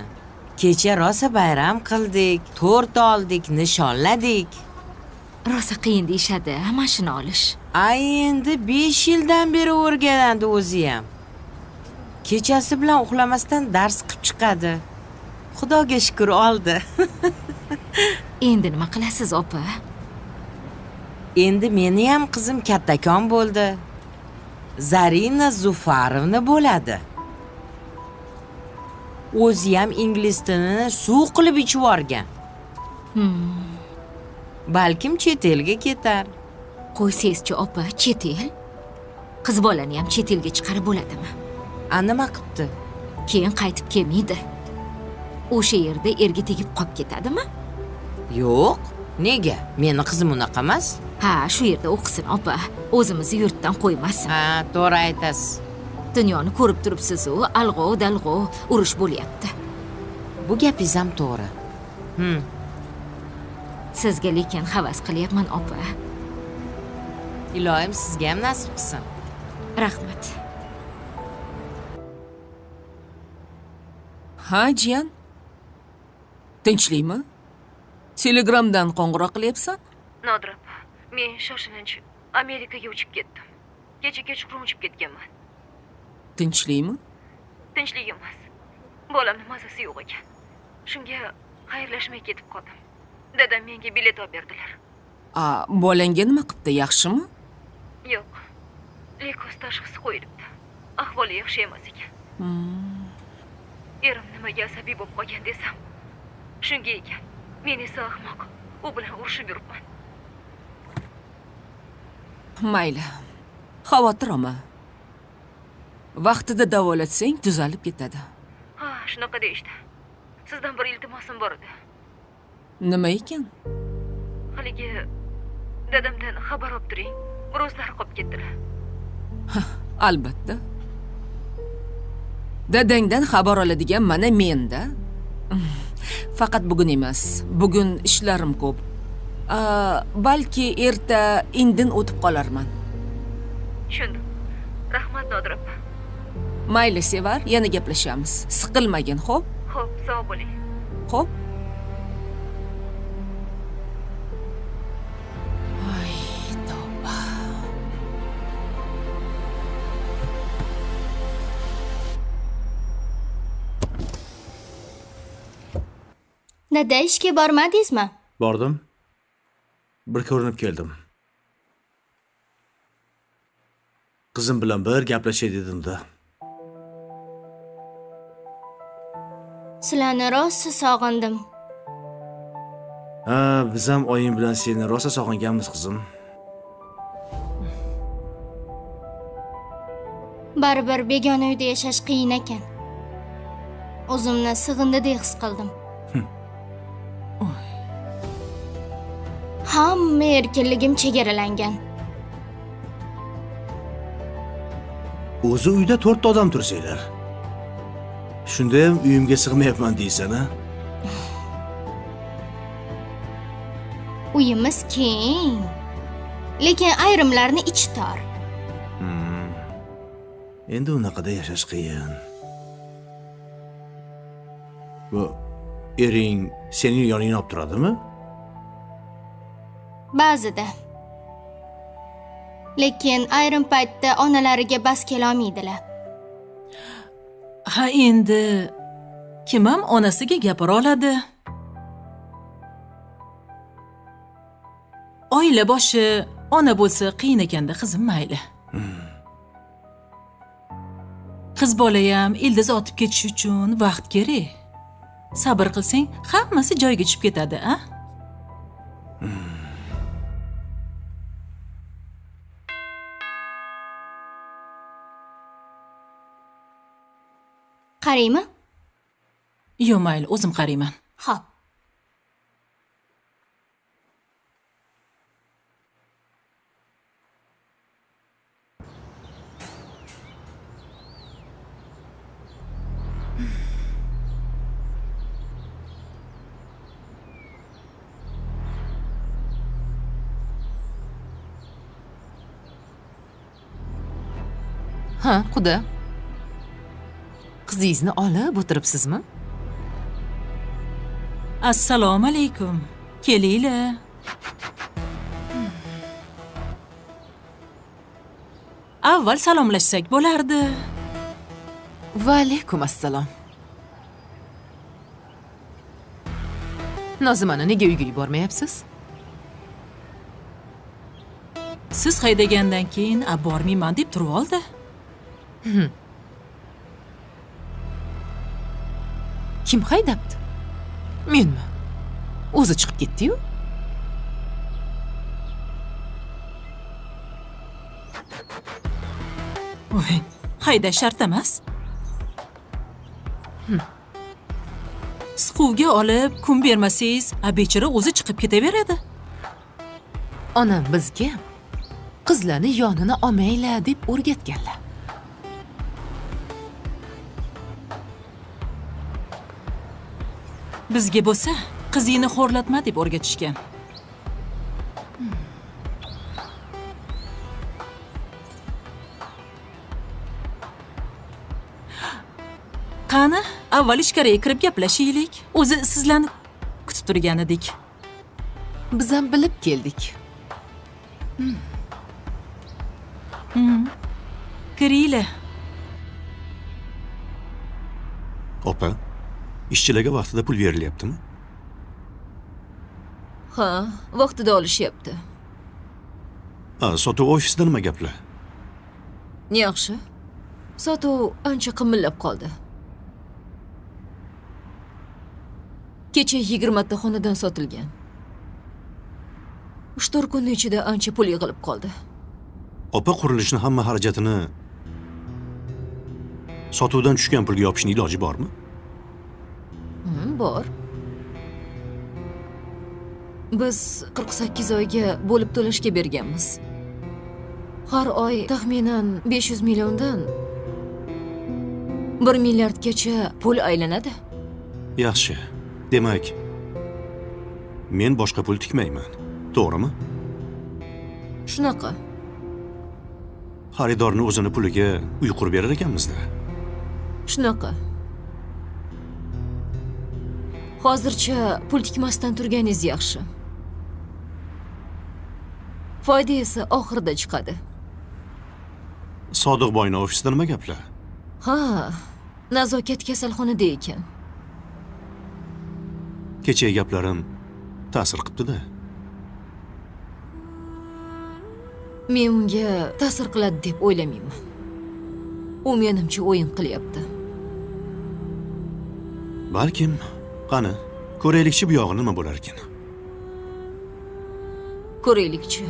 Kecha rosa bayram qildik, tort oldik, nishonladik. Rosa qiyin deyishadi, mashina olish. Ay, endi 5 yildan beri o'rganadi o'zi ham. Kechasi bilan uxlamasdan dars qilib chiqadi. Xudoga shukr oldi. Endi nima qilasiz, opa? Endi meni ham qizim kattakon bo'ldi. Zarina Zufarovna bo'ladi. O'zi ham ingliz tilini suv qilib ichib yorgan. Balkim chet elga ketar. Qo'ysangizchi, opa, chet el? Qiz bolani ham chet elga chiqarib bo'ladimi? Nima qilibdi? Keyin qaytib kelmaydi. O'sha yerda erga tegib qolib ketadimi? Yo'q. Nega? Meni qizim unaqa emas. Ha, shu yerda o'qisin, opa. O'zimizni yurtdan qo'ymasin. Ha, to'g'ri aytasiz. Dunyoni ko'rib turibsiz-ku, alg'ov-dalg'ov urush bo'lyapti. Bu gapingiz ham to'g'ri. Sizga lekin havas qilyapman, opa. Ilohim sizga ham nasib qilsin. Rahmat. Ha, jiyan. Tinchlikmi? Telegramdan qo'ng'iroq qilyapsan? Nodir opa, men shoshilinch Amerikaga uchib ketdim. Kecha kechqurun uchib ketganman. Tinchlikmi? Tinchlik emas. Bolamni mazasi yo'q ekan. Shunga xayrlashmay ketib qoldim. Dadam menga bilet olib berdilar. Bolangga nima qilibdi, yaxshimi? Yo'q. Leykoz tashxisi qo'yilibdi. Ahvoli yaxshi emas ekan. Erim nimaga asabiy bo'lib qolgan desam, shunga ekan. Men esa ahmoq. U bilan urushib yuribman. Mayli. Xavotir olma. Vaqtida davolatsang tuzalib ketadi. Ha, shunaqa deyishdi. Sizdan bir iltimosim bor edi. Nima ekan? Haligi dadamdan xabar olib turing. O'zlari qolib ketdilar. Albatta. Dadangdan xabar oladigan mana menda. Faqat bugun emas. Bugun ishlarim ko'p. Balki erta indin o'tib qolarman. Tushundim. Rahmat Nodir opa. Mayli Sevar, yana gaplashamiz. Siqilmagin, xo'p? Xo'p, sog' bo'ling. Xo'p. Ay, tavba. Dada, ishga bormadingizmi? Bordim. Bir ko'rinib keldim. Qizim bilan bir gaplashay dedim-da. Sizlarni rosa sog'indim. Ha, biz ham oying bilan seni rosa sog'inganmiz, qizim. Baribir begona uyda yashash qiyin ekan. O'zimni sig'indidek his qildim. Hamma erkinligim chegaralangan. O'zi uyda 4 ta odam tursanglar. Shunda ham uyimga sig'mayapman deysan, ha? Uyimiz keng, lekin ayrimlarni ichi tor. Endi unaqada yashash qiyin. Bu ering sening yoningda olib turadimi? Ba'zida. Lekin ayrim paytda onalariga bas kela olmaydilar. Ha, endi kim ham onasiga gapira oladi? Oila boshi ona bo'lsa qiyin ekanda, qizim, mayli. Qiz bola ham ildiz otib ketish uchun vaqt kerak. Sabr qilsang, hammasi joyiga tushib ketadi, a? Qaraymi? Yo, mayli, o'zim qarayman. Xo'p. Ha, quda. Qizingizni olib o'tiribsizmi? Assalomu alaykum. Kelinglar. Avval salomlashsak bo'lardi. Va alaykum assalom. Nozimani nega uyga yubormayapsiz? Siz haydagandan keyin bormayman deb turib oldi. Kim haydabdi? Menmi? O'zi chiqib ketdi-yu. Voy, haydash shart emas. Siquvga olib, kun bermasangiz, bechora o'zi chiqib ketaveradi. Onam bizga qizlarni yonini olmanglar deb o'rgatganlar. Bizga bo'lsa, qizingni xo'rlatma deb o'rgatishgan. Qani, avval ichkariga kirib gaplashaylik. O'zi sizlarni kutib turgan edik. Biz ham bilib keldik. Kiringlar. Opa, ishchilarga vaqtida pul berilyaptimi? Ha, vaqtida olishyapti. Sotuv ofisida nima gaplar? Yaxshi. Sotuv ancha qimillab qoldi. Kecha 20 ta xonadan sotilgan. 3-4 kun ichida ancha pul yig'ilib qoldi. Opa, qurilishni hamma xarajatini sotuvdan tushgan pulga yopishning iloji bormi? Bor. Biz 48 oyga bo'lib to'lashga berganmiz. Har oy taxminan 500 milliondan 1 milliardgacha pul aylanadi. Yaxshi. Demak, men boshqa pul tikmayman. To'g'rimi? Shunaqa. Xaridorni o'zini puliga uy qurib berar ekanmiz-da. Shunaqa. Hozircha pul tikmasdan turganingiz yaxshi. Foyda esa oxirida chiqadi. Sodiq boyning ofisida nima gaplar? Ha, nazokat kasalxonada ekan. Kechagi gaplarim ta'sir qilibdi-da. Men unga ta'sir qiladi deb o'ylamayman. U menimcha o'yin qilyapti. Balkim, qani, ko'raylikchi bu yog'i nima bo'lar ekan. Ko'raylikchi.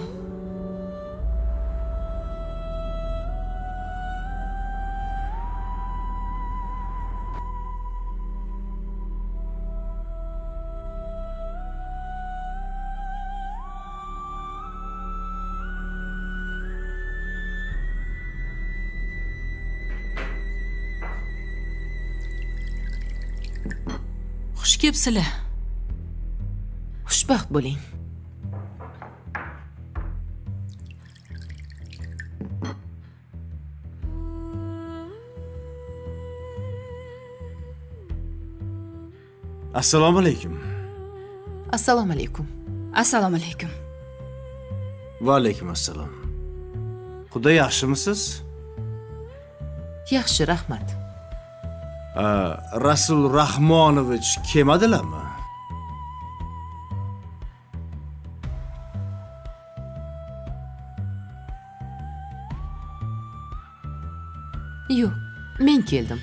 Xush kelibsizlar. Xushbaxt bo'ling. Assalomu alaykum. Assalomu alaykum. Assalomu alaykum. Va alaykum assalom. Xudo yaxshimisiz? Yaxshi, rahmat. Rasul Rahmonovich kelmadilarmi? Yo'q, men keldim.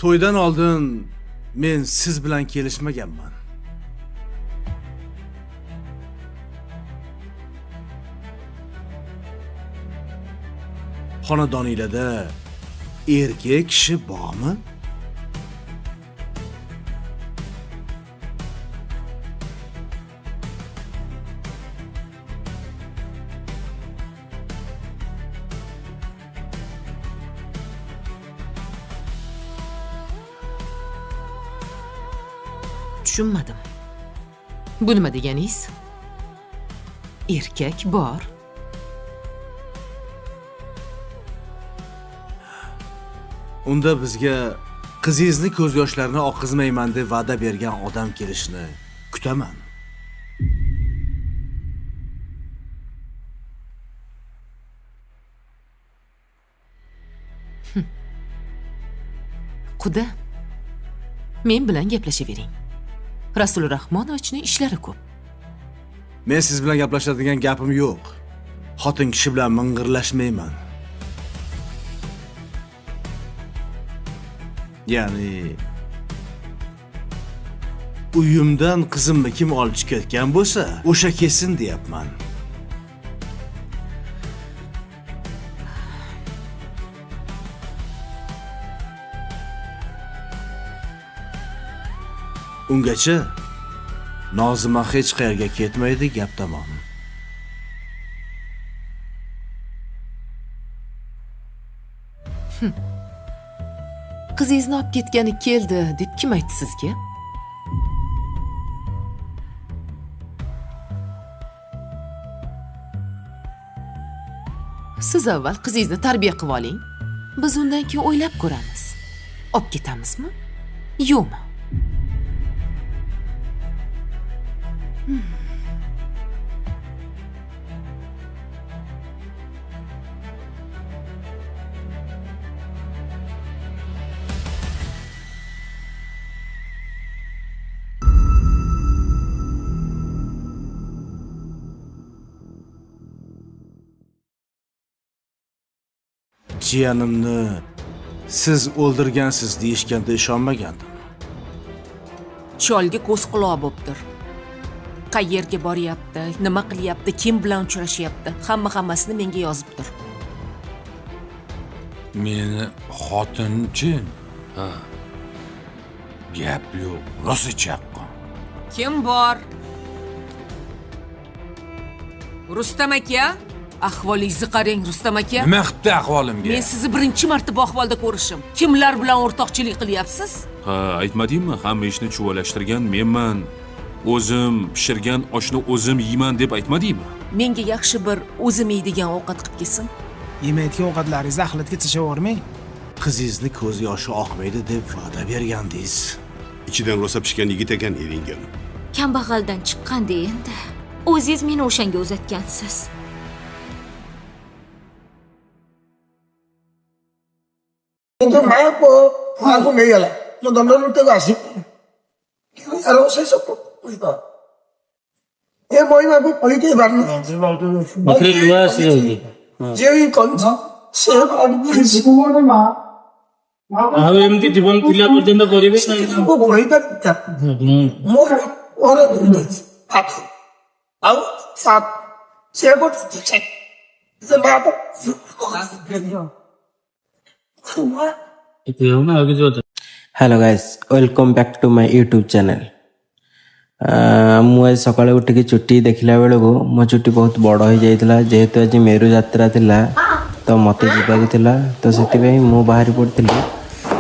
To'ydan oldin men siz bilan kelishmaganman. xonadoninglarda erkak kishi bormi? Tushunmadim. Bu nima deganingiz? Erkak bor. Unda bizga qizingizni ko'z yoshlarini oqizmayman deb va'da bergan odam kelishini kutaman. Quda. Men bilan gaplashavering. Rasul Rahmonovichning ishlari ko'p. Men siz bilan gaplashadigan gapim yo'q. Xotin kishi bilan ming'irlashmayman. Ya'ni uyimdan qizimni kim olib chiqayotgan bo'lsa, o'sha kelsin deyapman. Ungacha Nozima hech qayerga ketmaydi, gap tamom. Qizingizni olib ketgani keldi deb kim aytdi sizga? Siz avval qizingizni tarbiya qilib oling. Biz undan keyin o'ylab ko'ramiz. Olib ketamizmi? Yo'qmi? Jiyanimni siz o'ldirgansiz deyishganda ishonmagandim. Cholga ko'z quloq bo'libdir. Qayerga boryapti, nima qilyapti, kim bilan uchrashyapti, hammasini menga yozibdir. Meni xotinchi? Ha. Gap yo'q, rosa chaqqon. Kim bor? Rustam aka? Ahvolingizni qarang, Rustam aka. Nima qilibdi ahvolimga? Men sizni birinchi marta bu ahvolda ko'rishim. Kimlar bilan o'rtoqchilik qilyapsiz? Ha, aytmadingmi? Hamma ishni chuvalashtirgan menman. O'zim pishirgan oshni o'zim yeyman deb aytmadingmi? Menga yaxshi bir o'zim yeydigan ovqat qilib kelsin. Yemayotgan ovqatlaringizni axlatga tashlavormang. Qizingizni ko'z yoshi oqmaydi deb va'da bergandingiz. Ichidan rosa pishgan yigit ekan eringim. Kambag'aldan chiqqanda endi. O'zingiz meni o'shanga uzatgansiz. Endi mayapti, hali meyalar. Odamlar o'rtagasi. Aro sesa qo'ydi. Boyma bu politika barni. Jevi koncha. Sep alibisikumonima. ଆଉ ଏମିତି ଜୀବନ ଥିଲା ପର୍ଯ୍ୟନ୍ତ କରିବେ Bu politika. Mo ora pat. Au sat. Sebo check. Zemata. Hello guys welcome back to my YouTube channel मुझे सकाଳେ उठिकी चुट्टी देखला बेलू मो चुट्टी बहुत बड़ हो जाता जेहेतु आज मेरु यात्रा थिला तो मत जावाक थिला तो से मु बाहरी पड़ी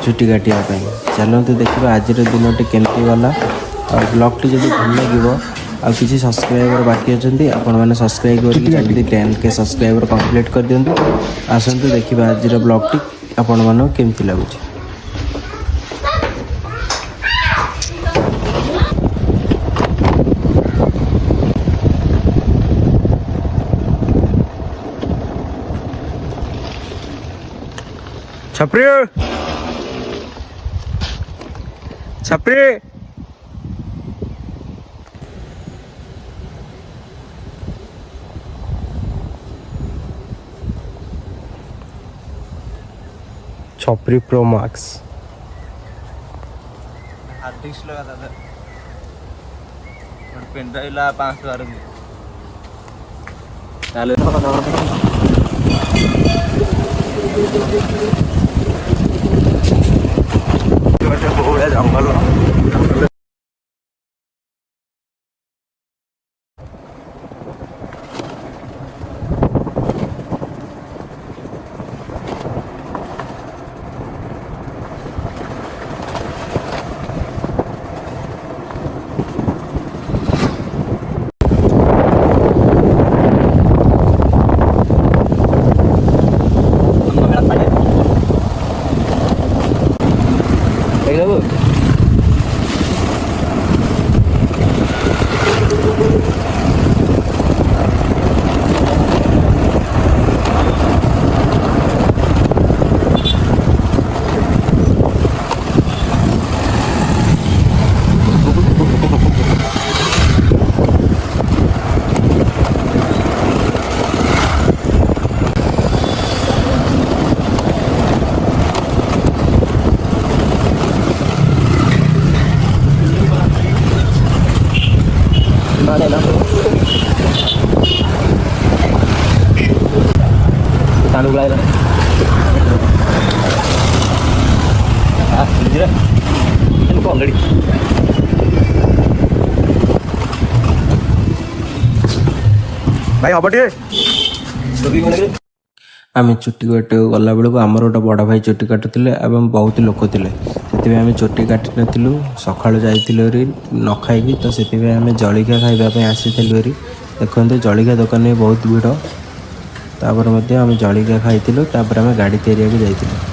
चुट्टी काटापी चलते देखा आज दिन केमती गला और ब्लॉग टी जब भल लगे आ किसी सब्सक्राइबर बाकी अच्छा आपण मैंने सब्सक्राइब करके जल्दी 10K सब्सक्राइबर कंप्लीट कर दिंतु आसतु देखा आज ब्लॉग टी आपण मानक केमती लगुच छपरी छपरी छपरी प्रो मैक्स हार्ड डिस्क लगा था और पेन ड्राइव ला 500 में चलो ଜଙ୍ଗଲ Tandu lại rồi. Đi đây. Anh còn đi. भाई हब टे आम चुटी काटिक गला बेलू आमर गोटे बड़ भाई चुटी काटुले एवं बहुत लोक थे से आम चुटी काटी नु सका जाइलु न खाई तो से आम जलिखा खावाई आसी देखते जलिखा दुकान में बहुत भिड़ तापर आम जलिखा खाई आम गाड़ी तेरिया जाइलु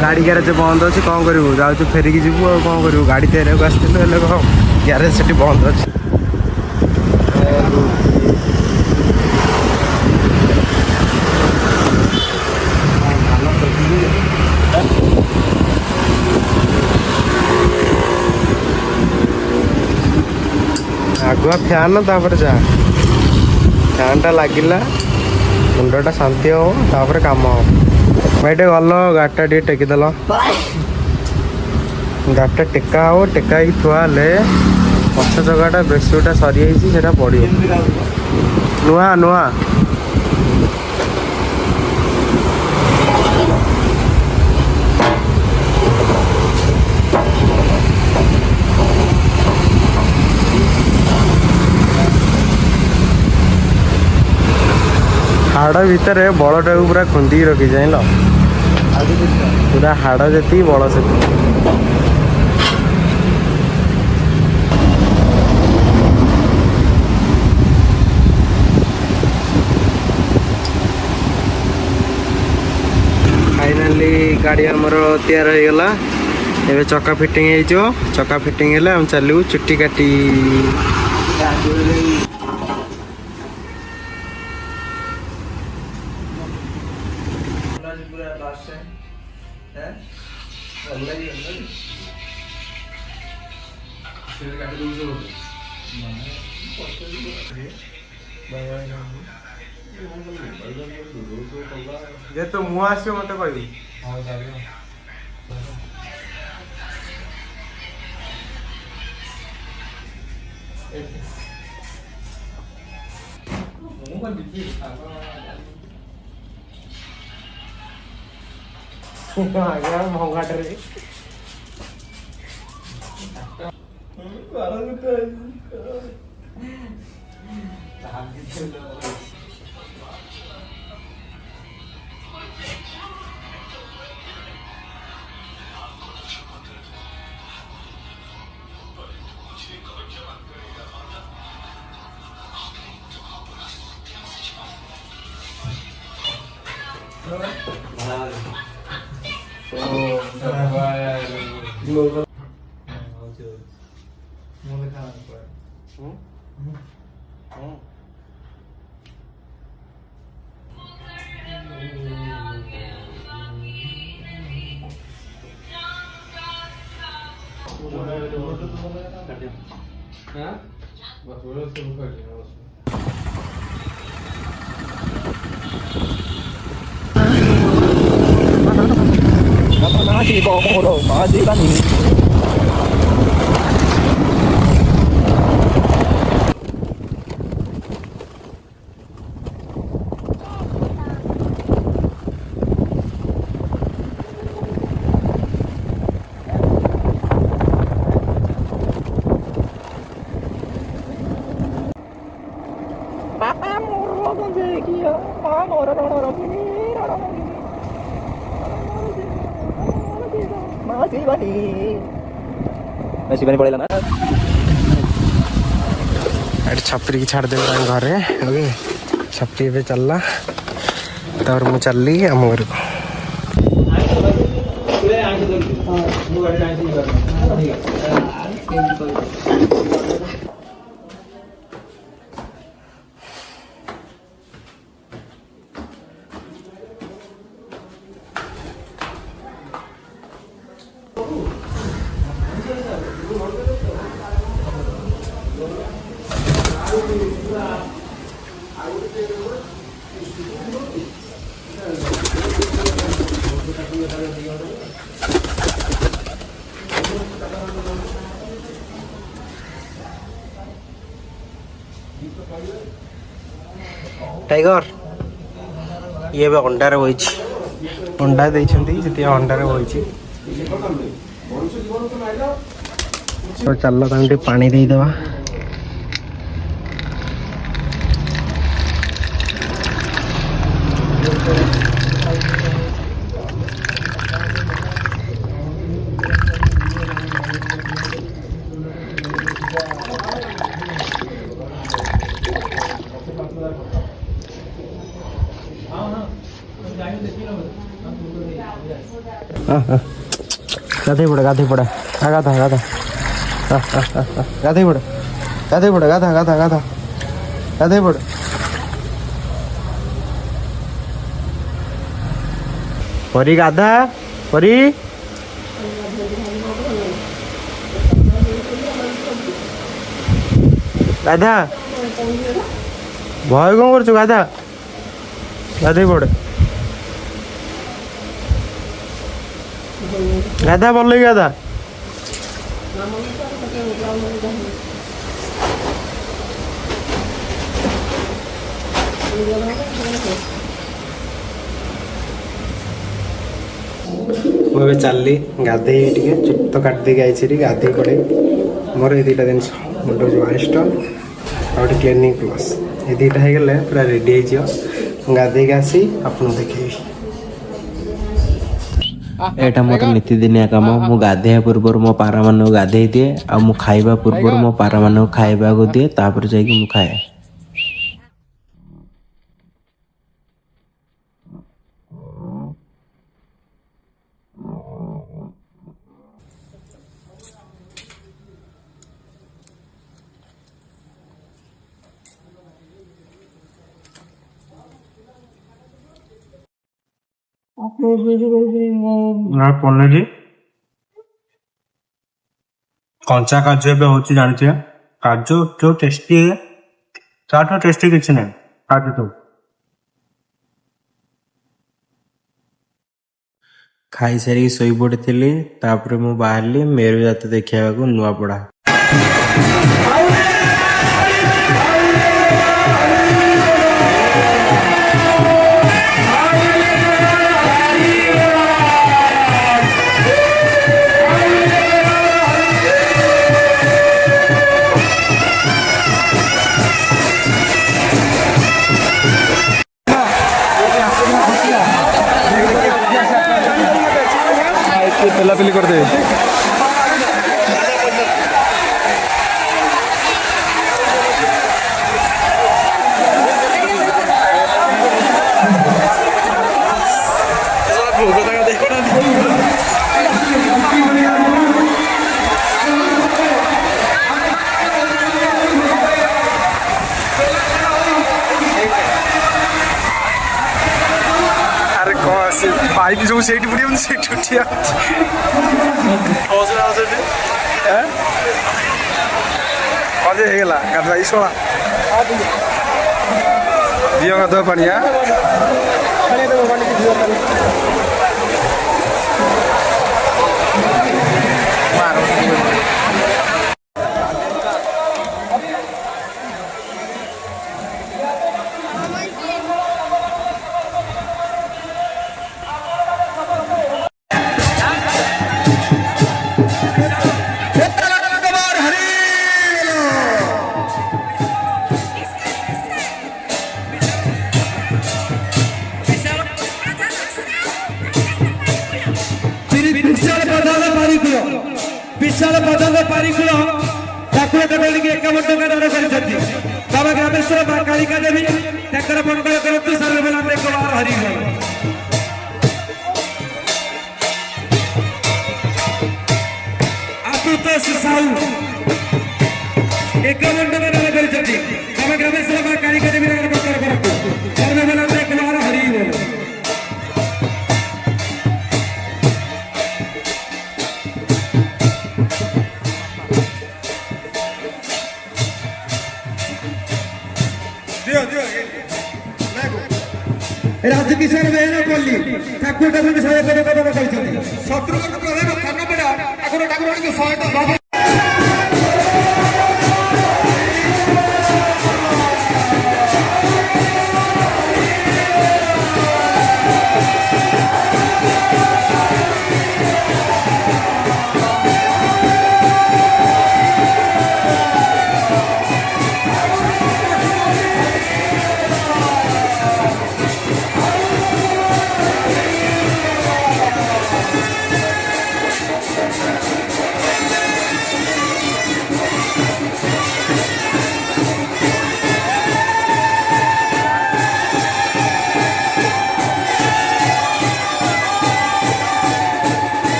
गाड़ी ग्यारेज बंद अच्छे कौन करूँ जाऊँ फेरिकी जीवु और कौन करूँ गाड़ी तेरे को आसते ग्यारेज से बंद अच्छे आगुआ फैन तापर जा फैन टा लगिला मुंडा शांति हम तापर काम हम भाई गल गाड़ीटा टे टेकिदेल गाड़ीटा टेका हो टेका थुआ पछ जगटा बेसुटा सरी से पड़ो नुआ नुआ हाड़ भितर बड़टा को पूरा खुंदी रखी जाइल पूरा हाड़ जी बड़ से फाइनाली गाड़ी आमर तैयार हो गला एबे चक्का फिटिंग हो चक्का फिटिंग हेले हम चलू चुट्टी काटी ये तो मुँह आस मत कह महंगाटे छपरी की छाड़ दे घरे ओके छपरी पे चलला तार मु चलली आम घर को टाइगर ये भी अंडार बही अंडा देती अंडार बही तो चल तक पानी देदेवा गाधे पड़ा गाधे पड़ा गाधा गाधा गाधे पड़ा गाधे पड़ा गाधा गाधा गाधा गाधे पड़ा परी गाधा परी गाधा भय कौन कर गाधा गाधे पड़े गाधा भल गाधा मुझे चलली गाधे चुट तो काट दे आई गाधे पड़े मोर ये दुटा जिन मुंड जो आइस्ट और क्लीनिंग प्लस ये दुटा हो गले पूरा रेडी गाधे आसी आपको देखेबी एटा मोर नीतिदिनिया काम मु गाधेया पूर्व मो पारा मान गाधे दिए आ मु खाइबा पूर्व मो पारा मान खाइबा को दिए तापर जाइए मु खाए पनीर कंचा काजू एवं हूँ जानते काजू जो टेस्टी है ताठू टेस्टी किसी ना काजू तो खाई सारी शोई पड़ी तापर मु बाहरली मेरू जात देखा नुआपड़ा पेलापेली करते ସେ ଭାଇ ବି ସବୁ ସେଇଠି ପଡ଼ିବ ସେଇଠି ଠିଆ ଅଜେ ହେଇଗଲା ଗାଧୁଆ ଇସଳା ଦିଅ ଗାଧୁଆ ପାଣିଆ विशाल पदर पारिकुल ठाकुर देवी 51 टका दान कर बाबा ग्रामेश्वर कालिका देवी मंगल करतु सर्वेला एक बार हरि आशुतोष साहू 51 टका दान कर बाबा ग्रामेश्वर कालिका देवी मंगल करतु सर्वेला एक बार हरि राज्य किसान बेहनपल्ली ठाकुर ठाकुर शत्रु प्रधान खानपेड़ा ठाकुर ठाकुर सहायता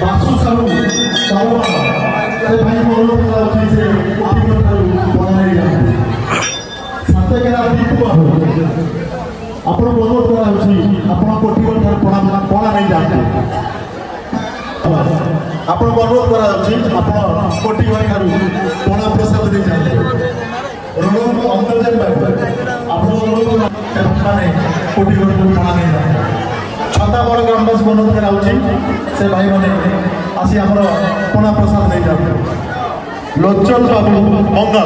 ବାସୁ ସାହୁ ସେ ଭାଇ ମୋର ଅଛି ସେ କୋଟିକର ଠାରୁ ବଣା ନେଇଯାନ୍ତି ସାତକେରା ଦୀପ ଆପଣ ଅନୁରୋଧ କରାଯାଉଛି ଆପଣ କୋଟିକର ଠାରୁ ପଣା ନେଇଯାଆନ୍ତୁ ଆପଣଙ୍କୁ ଅନୁରୋଧ କରାଯାଉଛି ଆପଣ କୋଟି ଭାଇ ଠାରୁ ପଣା ପ୍ରସାଦ ନେଇଯାଆନ୍ତୁ ଋଣ ଅନ୍ତର୍ଜାତ ଆପଣଙ୍କୁ ଅନୁରୋଧ ମାନେ କୋଟିକର ଠାରୁ ପଣା ନେଇଯାଆନ୍ତୁ ଛତା ବଡ଼ ଗ୍ରାମବାସୀ ଅନୁରୋଧ କରାଯାଉଛି ସେ ଭାଇମାନେ ଆସି ଆମର ପଣା ପ୍ରସାଦ ନେଇଯାଆନ୍ତୁ ଲୋଚନ ବାବୁ ମଙ୍ଗଳ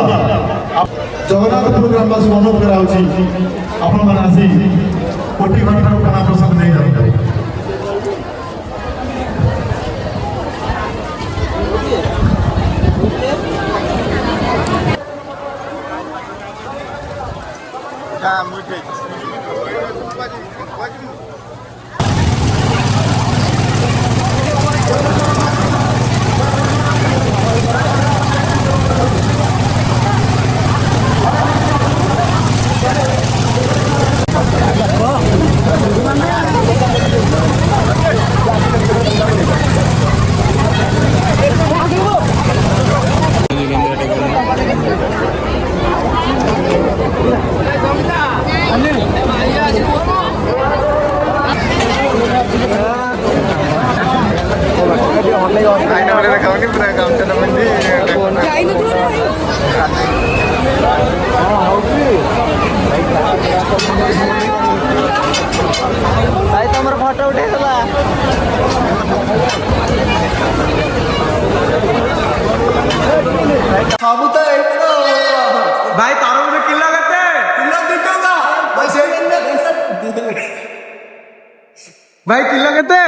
ଜଗନ୍ନାଥପୁର ଗ୍ରାମବାସୀ ଅନୁରୋଧ କରାଯାଉଛି ଆପଣମାନେ ଆସି କୋଟି ଭାଇ ଠାରୁ ପଣା ପ୍ରସାଦ ନେଇଯାଆନ୍ତୁ ଭାଇ ତମର ଫଟୋ ଉଠେଇଦେବା ସବୁ ତ ଏଇଟା ଭାଇ ତରଭୁଜ କିଲୋ କେତେ କିଲୋ 2 ଟଙ୍କା ଭାଇ ଭାଇ କିଲୋ କେତେ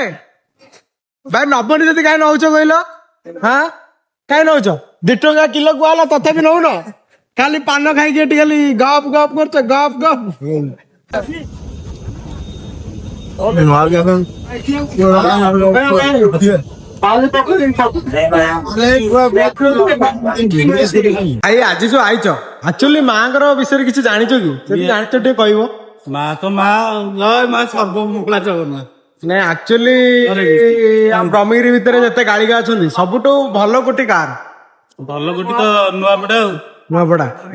ଭାଇ ନବନି ଯଦି କାଇଁ ନଉଛ କହିଲ ହଁ କାଇଁ ନଉଛ 2 ଟଙ୍କା କିଲୋ କୁହାହେଲା ତଥାପି ନଉନ ଖାଲି ପାନ ଖାଇକି ଏଠି ଖାଲି ଗପ ଗପ କରୁଛ ଗପ ଗପ ଭାଇ ଆଜି ଯୋଉ ଆଇଛ ଆକ୍ଚୁଆଲି ମାଙ୍କର ବିଷୟରେ କିଛି ଜାଣିଛ କି ଯଦି ଜାଣିଛ ଟିକେ କହିବ ମା ତ ମା ମା ସର୍ବମଙ୍ଗଳା ଜଗନ୍ନାଥ ନାଇଁ ଆକ୍ଚୁଆଲି ବ୍ରହ୍ମଗିରି ଭିତରେ ଯେତେ ଗାଳିକା ଅଛନ୍ତି ସବୁଠୁ ଭଲ କୋଟି କାର ଭଲ ଗୋଟି ତ ନୂଆପଡା ଆଉ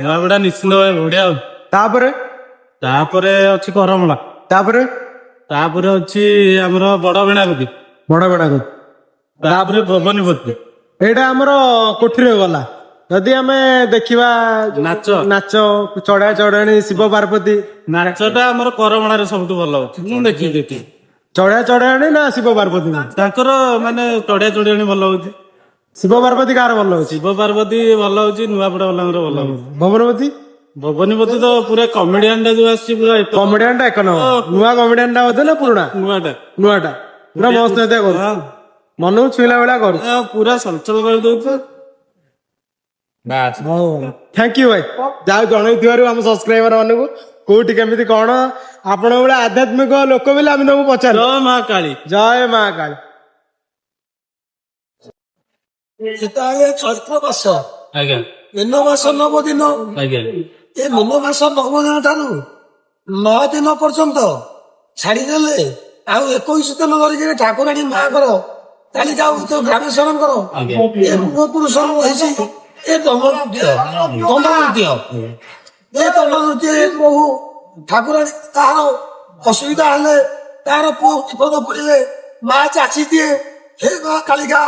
ନୂଆପଡା ନିଶ୍ଚିନ୍ତ ଭାବେ ବଢିଆ ଆଉ ତାପରେ ଅଛି କରମଳା ତାପରେ ଅଛି ଆମର ବଡ ବେଣାପତି ତାପରେ ଭବନୀପତି ଏଇଟା ଆମର କୋଠିରେ ଗଲା ଯଦି ଆମେ ଦେଖିବା ନାଚ ଚଢା ଚଢାଣୀ ଶିବ ପାର୍ବତୀ ନାଚଟା ଆମର କରମଳାରେ ସବୁଠୁ ଭଲ ଅଛି ମୁଁ ଦେଖିଛି ଚଢା ଚଢାଣୀ ନା ଶିବ ପାର୍ବତୀ ତାଙ୍କର ମାନେ ଚଢିଆ ଚଢିଆଣି ଭଲ ହଉଛି ଶିବ ପାର୍ବତୀ କାହାର ଭଲ ହଉଛି ଶିବ ପାର୍ବତୀ ଭଲ ହଉଛି ନୂଆପଡା ବାଲାଙ୍କର ଭଲ ହଉଛି ଭବନୀପତି ତ ପୁରା କମେଡିଆନ ଟା ଯୋଉ ଆସିଛି ପୁରା କମେଡିଆନ ଟା ଏକ ନମ୍ବର ନୂଆ କମେଡିଆନ ଟା ବୋଧେ ନା ପୁରୁଣା ନୂଆଟା ପୁରା ମସ୍ତ ଏତେ କରୁ ମନକୁ ଛୁଇଁଲା ଭଳିଆ କରୁ ପୁରା ଚଳଚଳ କରିଦଉଛି ଥ୍ୟାଙ୍କ ୟୁ ଭାଇ ଯାହା ଜଣେଇଥିବାରୁ ଆମ ସବସ୍କ୍ରାଇବର ମାନଙ୍କୁ କୋଉଠି କେମିତି କଣ ଆପଣଙ୍କ ଭଳିଆ ଆଧ୍ୟାତ୍ମିକ ଲୋକ ବୋଲି ଆମେ ତମକୁ ପଚାରୁ ଜୟ ମା କାଳୀ ଚୈତ୍ର ମାସ ଆଜ୍ଞା ମୀନ ମାସ 9 ଦିନ ଆଜ୍ଞା ଏ ମୀନ ମାସ 9 ଦିନ ଠାରୁ 9 ଦିନ ପର୍ଯ୍ୟନ୍ତ ଛାଡିଦେଲେ ଆଉ 21 ଦିନ ଧରିକି ଠାକୁରାଣୀ ମାଙ୍କର କାଳିକା ଗ୍ରାମେଶ୍ୱରଙ୍କର ଏ ପୁରୁଷର ରହିଛି ଏ ଦଣ୍ଡନୃତ୍ୟ ବହୁ ଠାକୁରାଣୀ ତାହାର ଅସୁବିଧା ହେଲେ ତାହାର ପୁଅ ବିପଦ ପଡିଲେ ମା ଚାଚି ଦିଏ ହେ ମା କାଳିକା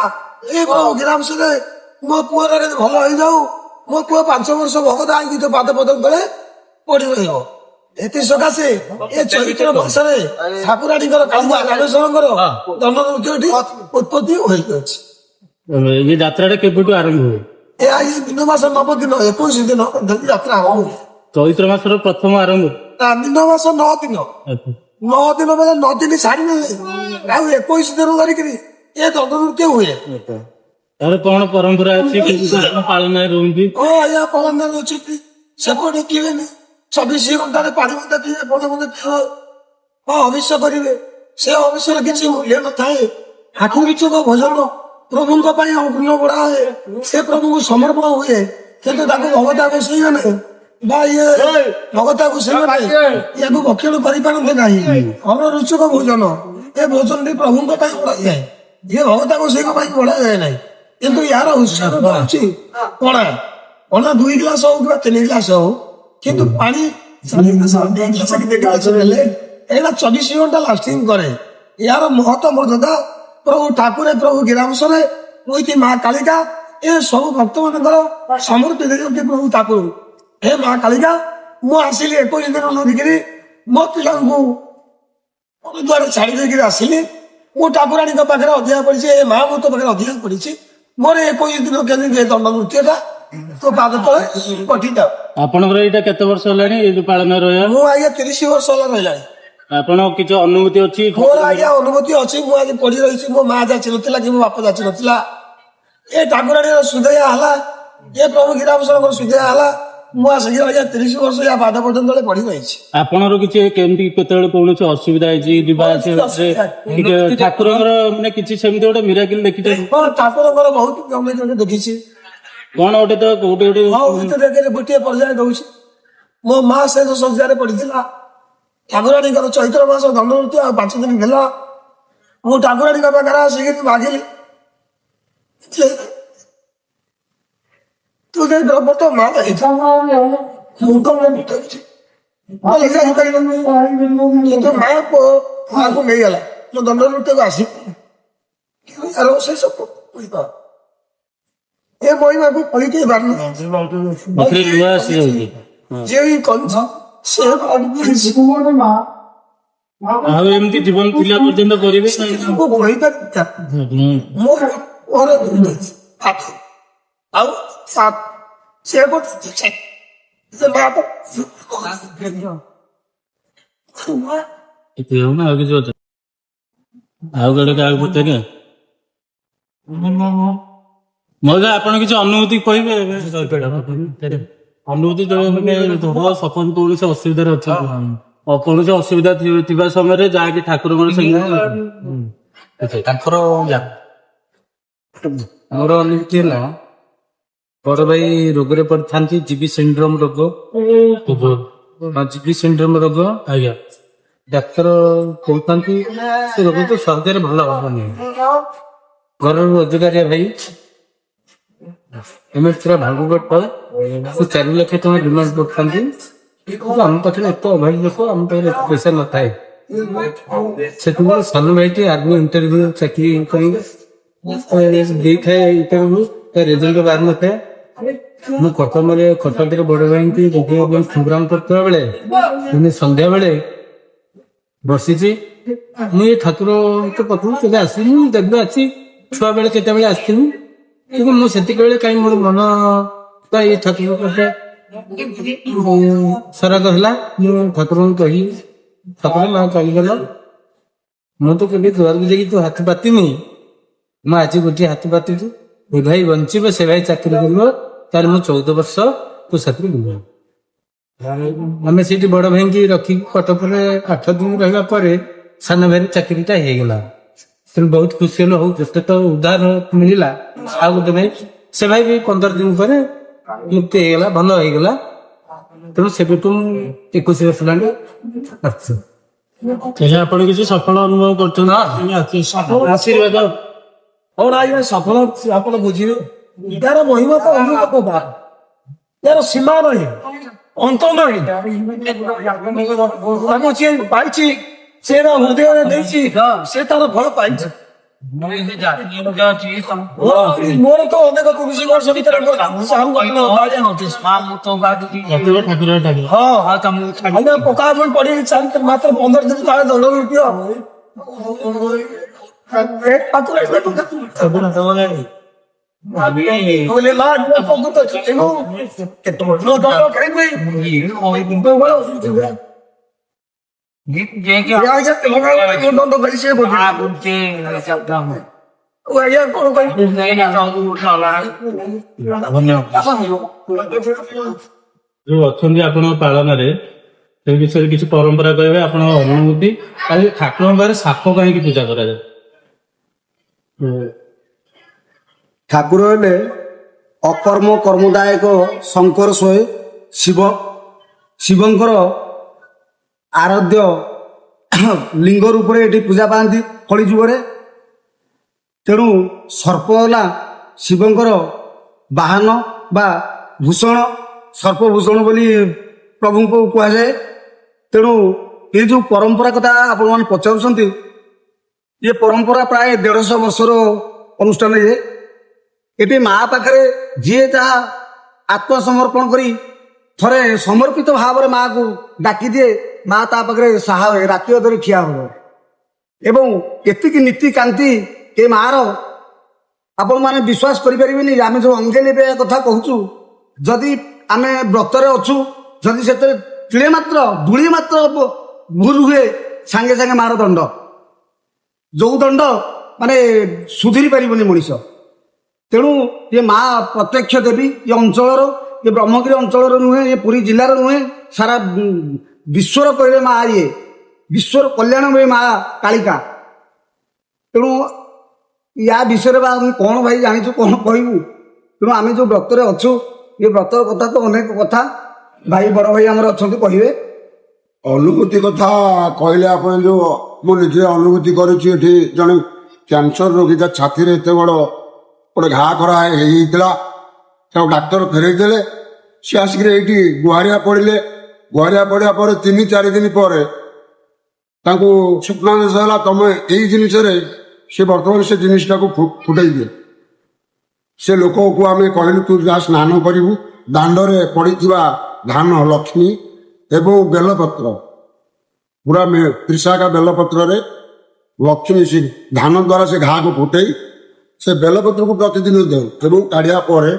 ଏ ଗ୍ରାମରେ ମୋ ପୁଅର ଭଲ ହେଇଯାଉ ମୋ ପୁଅ 5 ବର୍ଷ ଭଗତ ଆଇକି ତ ପାଦ ପଦ ତଳେ ପଡି ରହିବ ଏଥି ସକାଶେ ଏ ଚୈତ୍ର ମାସରେ ଠାକୁରାଣୀଙ୍କର କାଳିକା ଗ୍ରାମେଶ୍ୱରଙ୍କର ଦଣ୍ଡନୃତ୍ୟ ଏଠି ଉତ୍ପତ୍ତି ହୋଇଅଛି ଏ ଯାତ୍ରାଟା କେବେଠୁ ଆରମ୍ଭ ହୁଏ ଏହା ମୀନ ମାସ 9 ଦିନ 21 ଦିନ ଯାତ୍ରା ଆରମ୍ଭ ହୁଏ ଚୈତ୍ର ମାସର ପ୍ରଥମ ଆରମ୍ଭ ମୀନ ମାସ 9 ଦିନ 9 ଦିନ ବେଳେ 9 ଦିନ ଛାଡିଦେଲେ ଆଉ 21 ଦିନ ଧରିକିରି ଏ ଦଣ୍ଡନୃତ୍ୟ ହୁଏ ତାର କଣ ପରମ୍ପରା ଅଛି ପାଳନ ରୁହନ୍ତି ଆଜ୍ଞା ପାଳନ ଅଛନ୍ତି ସେପଟେ କିବେନି 24 ଘଣ୍ଟାରେ ପାଣି ମତେ ପିଇବେ ପଦ ମତେ ପିଇବେ ଅଭିଷ କରିବେ ସେ ଅଭିଷର କିଛି ମୂଲ୍ୟ ନଥାଏ ଠାକୁର କିଛୁକ ଭୋଜନ ପ୍ରଭୁଙ୍କ ପାଇଁ ଅଗ୍ନ ବଢା ହୁଏ ସେ ପ୍ରଭୁଙ୍କୁ ସମର୍ପଣ ହୁଏ କିନ୍ତୁ ତାକୁ ଭଗତା ବସେଇବେ ନାହିଁ ବା ଇଏ ଭଗତାକୁ ସେମାନେ ୟାକୁ ଭକ୍ଷଣ କରିପାରନ୍ତି ନାହିଁ। ଅଣରୁଚକ ଭୋଜନ, ଏ ଭୋଜନଟି ପ୍ରଭୁଙ୍କ ପାଇଁ ବଢ଼ାଯାଏ, ଇଏ ଭଗତାକୁ ସେଙ୍କ ପାଇଁ ବଢ଼ାଯାଏ ନାହିଁ। କିନ୍ତୁ ୟାର ଉତ୍ସାହ ଅଛି ପଣା, ପଣା 2 ଗ୍ଲାସ ହଉ କିମ୍ବା 3 ଗ୍ଲାସ ହଉ, କିନ୍ତୁ ପାଣି 4 ଗ୍ଲାସ 2 ଗ୍ଲାସ ନେଲେ ଏଇଟା 24 ଘଣ୍ଟା ଲାଷ୍ଟିଂ କରେ। ୟାର ମହତ୍ଵ ମର୍ଯ୍ୟାଦା ପ୍ରଭୁ ଠାକୁରେ, ପ୍ରଭୁ ଗିରାମସରେ ଉଇଥି ମା କାଳିକା ଏ ସବୁ ଭକ୍ତ ମାନଙ୍କର ସମର୍ପି ଦେଇଛନ୍ତି ପ୍ରଭୁ ଠାକୁର। ହେ ମା କାଳିକା, ମୁଁ ଆସିଲି 21 ଦିନ ଧରିକିରି ମୋ ପିଲାଙ୍କୁ ଦ୍ୱାର ଛାଡ଼ି ଦେଇକିରି ଆସିଲି। ମୁଁ ଠାକୁରାଣୀଙ୍କ ପାଖରେ ଅଧିକା ପଡ଼ିଛି, ଏ ମା ମୋ ତୋ ପାଖରେ ଅଧିକା ପଡ଼ିଛି। ମୋର 21 ଦିନ କେମିତି ଏ ଦଣ୍ଡ ନୃତ୍ୟଟା ତୋ ପାଦ ତଳେ ପଠିଯାଉ। ଆପଣଙ୍କର ଏଇଟା କେତେ ବର୍ଷ ହେଲାଣି ଏ ଯୋଉ ପାଳନ ରହିବା? ମୁଁ ଆଜ୍ଞା 30 ବର୍ଷ ହେଲା ରହିଲାଣି। ଆପଣ କିଛି ଅନୁଭୂତି ଅଛି? ମୋର ଆଜ୍ଞା ଅନୁଭୂତି ଅଛି। ମୁଁ ଆଜି ପଢି ରହିଛି, ମୋ ମା ଯାଚି ନଥିଲା କି ମୋ ବାପା ଯାଚି ନଥିଲା। ଏ ଠାକୁରାଣୀର ସୁଧେୟା ହେଲା, ଏ ପ୍ରଭୁ ଗିରାମସରଙ୍କର ସୁଧେୟା ହେଲା। ମୁଁ ଆସିକି ଆଜ୍ଞା 30 ବର୍ଷ ୟା ପାଦ ପର୍ଯ୍ୟନ୍ତ ପଢି ରହିଛି। ଆପଣଙ୍କର କିଛି କେମିତି କେତେବେଳେ କୌଣସି ଅସୁବିଧା ହେଇଛି ଯିବା ଆସିବାରେ? ଠାକୁରଙ୍କର ମାନେ କିଛି ସେମିତି ଗୋଟେ ମିରାକିଲ ଦେଖିଛନ୍ତି? ଠାକୁରଙ୍କର ବହୁତ ଦେଖିଛି। କଣ ଗୋଟେ ତ କୋଉଠି ଗୋଟେ ଗୋଟିଏ ପର୍ଯ୍ୟାୟ ଦଉଛି। ମୋ ମା ଶେଷ ଶଯ୍ୟାରେ ପଡିଥିଲା। ଠାକୁରାଣୀଙ୍କର ଚୈତ୍ର ମାସ ଦଣ୍ଡ ନୃତ୍ୟ ଆଉ 5 ଦିନ ହେଲା। ମୁଁ ଠାକୁରାଣୀଙ୍କ ପାଖରେ ଆସିକି ମାଗିଲି, ତୁ ଯାଇ ବ୍ରହ୍ମତ ମା କିନ୍ତୁ ମା ମାକୁ ନେଇଗଲା। ମୋ ଦଣ୍ଡ ନୃତ୍ୟକୁ ଆସି ସେ ସବୁ ଏ ମହିମାକୁ କହିକି ଯିଏ ବି କଂସ ସେ ଆଉ ଏମିତି ଜୀବନ ଥିଲା ପର୍ଯ୍ୟନ୍ତ କରିବେ ଆଉ ସେ ଆଉ କିଛି ଅଛି? ଆଉ ଗୋଟେ କାହାକୁ ପଚାରିବା? ମଉସା ଆପଣ କିଛି ଅନୁଭୂତି କହିବେ? ଅନୁଭୂତି ସପୋଜ କୌଣସି ଅସୁବିଧାରେ ଅଛନ୍ତି, କୌଣସି ଅସୁବିଧା ଥିବା ସମୟରେ ଯାହାକି ଠାକୁରଙ୍କର ତାଙ୍କର ମୋର ଅନୁଭୂତି ହେଲା, ବଡ ଭାଇ ରୋଗରେ ପଡିଥାନ୍ତି, ଜିବି ସିଣ୍ଡ୍ରୋମ ରୋଗ। ଜିବି ସିଣ୍ଡ୍ରୋମ ରୋଗ ଆଜ୍ଞା, ଡାକ୍ତର କହୁଥାନ୍ତି ସେ ରୋଗ ତ ସହଜରେ ଭଲ ହବନି। ଘରର ରୋଜଗାରିଆ ଭାଇ ଏମିତି ପୁରା ଭାଗବତ ସେ 4 ଲକ୍ଷ ଟଙ୍କା ଡିମାଣ୍ଡ କରିଥାନ୍ତି। ଆମ ପାଖରେ ଏତେ ଅଭାବୀ ଲୋକ, ଆମ ପାଖରେ ଏତେ ପଇସା ନଥାଏ। ସେତେବେଳେ ସାନ ଭାଇଟି ଆର୍ମି ଇଣ୍ଟରଭ୍ୟୁ ଚାକିରି ଦେଇଥାଏ, ଇଣ୍ଟରଭ୍ୟୁ ତା ରେଜଲ୍ଟ ବାହାରି ନଥାଏ। ମୁଁ କଟକରେ ବଡ ଭାଇଙ୍କୁ ଦେଖିବା ପାଇଁ ସଂଗ୍ରାମ କରୁଥିବା ବେଳେ ଦିନେ ସନ୍ଧ୍ୟା ବେଳେ ବସିଛି। ମୁଁ ଏ ଠାକୁରଙ୍କ ପାଖକୁ କେବେ ଆସିନି, ଯେବେ ଆସି ଛୁଆ ବେଳେ କେତେବେଳେ ଆସିଥିଲି, କିନ୍ତୁ ମୁଁ ସେତିକିବେଳେ କାହିଁ ମୋର ମନ ଏଇ ଠାକୁର ପାଖରେ ସରାଗ ହେଲା। ମୁଁ ଠାକୁରଙ୍କୁ କହିଲି, ଠାକୁର ମା ଚାଲିଗଲ, ମୁଁ ତ କେବେ ଦୁଆରକୁ ଯାଇକି ତୁ ହାତ ପାତିନି, ମୁଁ ଆଜି ଗୋଟିଏ ହାତ ପାତିଛୁ। ଏ ଭାଇ ବଞ୍ଚିବ, ସେ ଭାଇ ଚାକିରି କରିବ, ତାର ମୁଁ 14 ବର୍ଷ ତୋ ସାଥିରେ ବୁଲିବ। ଆମେ ସେଇଠି ବଡ ଭାଇକି ରଖିକି କଟକରେ 8 ଦିନ ରହିବା ପରେ ସାନ ଭାଇର ଚାକିରିଟା ହେଇଗଲା। ତେଣୁ ବହୁତ ଖୁସି ହେଲୁ। ହଉ ଯେତେ ତ ଉଦ୍ଧାର ମିଳିଲା। ଆଉ ଗୋଟେ ଭାଇ, ସେ ଭାଇ ବି 15 ଦିନ ପରେ ମୁକ୍ତି ହେଇଗଲା, ଭଲ ହେଇଗଲା। ତେଣୁ ସେବେଠୁ 21 ବର୍ଷ ହେଲାଣି ଆସିଛୁ। ଆପଣ କିଛି ସଫଳ ଅନୁଭବ କରୁଛନ୍ତି? ଆଶୀର୍ବାଦ କଣ ଆଜ୍ଞା ସଫଳ ଆପଣ ବୁଝିବେ? ଏହାର ମହିମା ତ ଅନୁଭବ, ଏହାର ସୀମା ନାହିଁ, ଅନ୍ତ ନାହିଁ। ତାକୁ ଯିଏ ପାଇଛି, ସେ ହୃଦୟରେ ଦେଇଛି, ସେ ତାର ଫଳ ପାଇଛି। ମୋର ତ ଅନେକ 30 ବର୍ଷ ଭିତରେ ପକା ପଡି ମାତ୍ର 15 ଦିନ ତଳେ ଦଣ୍ଡ ନୃତ୍ୟ ଯୋଉ ଅଛନ୍ତି ଆପଣଙ୍କ ପାଳନରେ, ସେ ବିଷୟରେ କିଛି ପରମ୍ପରା କହିବେ, ଆପଣଙ୍କ ଅନୁଭୂତି। ଠାକୁରଙ୍କ ପାଖରେ ସାପ କାହିଁକି ପୂଜା କରାଯାଏ? ଠାକୁର ହେଲେ ଅକର୍ମ କର୍ମଦାୟକ ଶଙ୍କର ସ୍ୱୟଂ ଶିବ। ଶିବଙ୍କର ଆରାଧ୍ୟ ଲିଙ୍ଗ ରୂପରେ ଏଠି ପୂଜା ପାଆନ୍ତି କଳି ଯୁଗରେ। ତେଣୁ ସର୍ପ ହେଲା ଶିବଙ୍କର ବାହନ ବା ଭୂଷଣ, ସର୍ପଭୂଷଣ ବୋଲି ପ୍ରଭୁଙ୍କୁ କୁହାଯାଏ। ତେଣୁ ଏ ଯେଉଁ ପରମ୍ପରା କଥା ଆପଣମାନେ ପଚାରୁଛନ୍ତି, ଏ ପରମ୍ପରା ପ୍ରାୟ 150 ବର୍ଷର ଅନୁଷ୍ଠାନ। ଏଠି ମା ପାଖରେ ଯିଏ ଯାହା ଆତ୍ମସମର୍ପଣ କରି ଥରେ ସମର୍ପିତ ଭାବରେ ମାକୁ ଡାକି ଦିଏ, ମା ତା ପାଖରେ ସାହା ହୁଏ, ରାତି ଅଧରେ ଠିଆ ହେବ। ଏବଂ ଏତିକି ନୀତିକାନ୍ତି ଏ ମାର ଆପଣମାନେ ବିଶ୍ୱାସ କରିପାରିବେନି। ଆମେ ଯେଉଁ ଅଙ୍ଗେ ଲିଭେଇବା କଥା କହୁଛୁ, ଯଦି ଆମେ ବ୍ରତରେ ଅଛୁ, ଯଦି ସେଥିରେ ତିଳେ ମାତ୍ର ଧୂଳି ମାତ୍ର ଭୁଲ ହୁଏ, ସାଙ୍ଗେ ସାଙ୍ଗେ ମାର ଦଣ୍ଡ, ଯୋଉ ଦଣ୍ଡ ମାନେ ସୁଧୁରି ପାରିବନି ମଣିଷ। ତେଣୁ ଏ ମା ପ୍ରତ୍ୟକ୍ଷ ଦେବୀ ଏ ଅଞ୍ଚଳର, ଏ ବ୍ରହ୍ମଗିରି ଅଞ୍ଚଳର ନୁହେଁ, ଏ ପୁରୀ ଜିଲ୍ଲାର ନୁହେଁ, ସାରା ବିଶ୍ୱର କହିଲେ ମା ଇଏ, ବିଶ୍ୱର କଲ୍ୟାଣ ହୁଏ ମା କାଳିକା। ତେଣୁ ୟା ବିଷୟରେ ବା ଆମେ କ'ଣ ଭାଇ ଜାଣିଛୁ, କ'ଣ କହିବୁ? ତେଣୁ ଆମେ ଯେଉଁ ବ୍ରତରେ ଅଛୁ, ଏ ବ୍ରତର କଥା ତ ଅନେକ କଥା ଭାଇ ବଡ଼ ଭାଇ ଆମର ଅଛନ୍ତି କହିବେ। ଅନୁଭୂତି କଥା କହିଲେ ଆପଣ ଯେଉଁ ମୁଁ ନିଜେ ଅନୁଭୂତି କରିଛି। ଏଠି ଜଣେ କ୍ୟାନ୍ସର ରୋଗୀ, ତା ଛାତିରେ ଏତେ ବଡ଼ ଗୋଟେ ଘା କରା ହେଇଯାଇଥିଲା, ତାକୁ ଡାକ୍ତର ଫେରେଇ ଦେଲେ। ସେ ଆସିକିରି ଏଇଠି ଗୁହାରିଆ ପଡ଼ିଲେ। ଗୁହାରିଆ ପଡ଼ିବା ପରେ 3-4 ଦିନ ପରେ ତାଙ୍କୁ ସ୍ୱପ୍ନାଦେଶ ହେଲା, ତମେ ଏଇ ଜିନିଷରେ, ସେ ବର୍ତ୍ତମାନ ସେ ଜିନିଷଟାକୁ ଫୁଟେଇ ଦିଏ। ସେ ଲୋକକୁ ଆମେ କହିଲୁ, ତୁ ଯାହା ସ୍ନାନ କରିବୁ, ଦାଣ୍ଡରେ ପଡ଼ିଥିବା ଧାନ, ଲକ୍ଷ୍ମୀ ଏବଂ ବେଲପତ୍ର, ପୁରା ତ୍ରିଶାଖା ବେଲପତ୍ରରେ ଲକ୍ଷ୍ମୀ ସେ ଧାନ ଦ୍ୱାରା ସେ ଘାକୁ ଫୁଟେଇ ସେ ବେଲପତ୍ରକୁ ପ୍ରତିଦିନ ଦେଉ ଏବଂ କାଢ଼ିବା ପରେ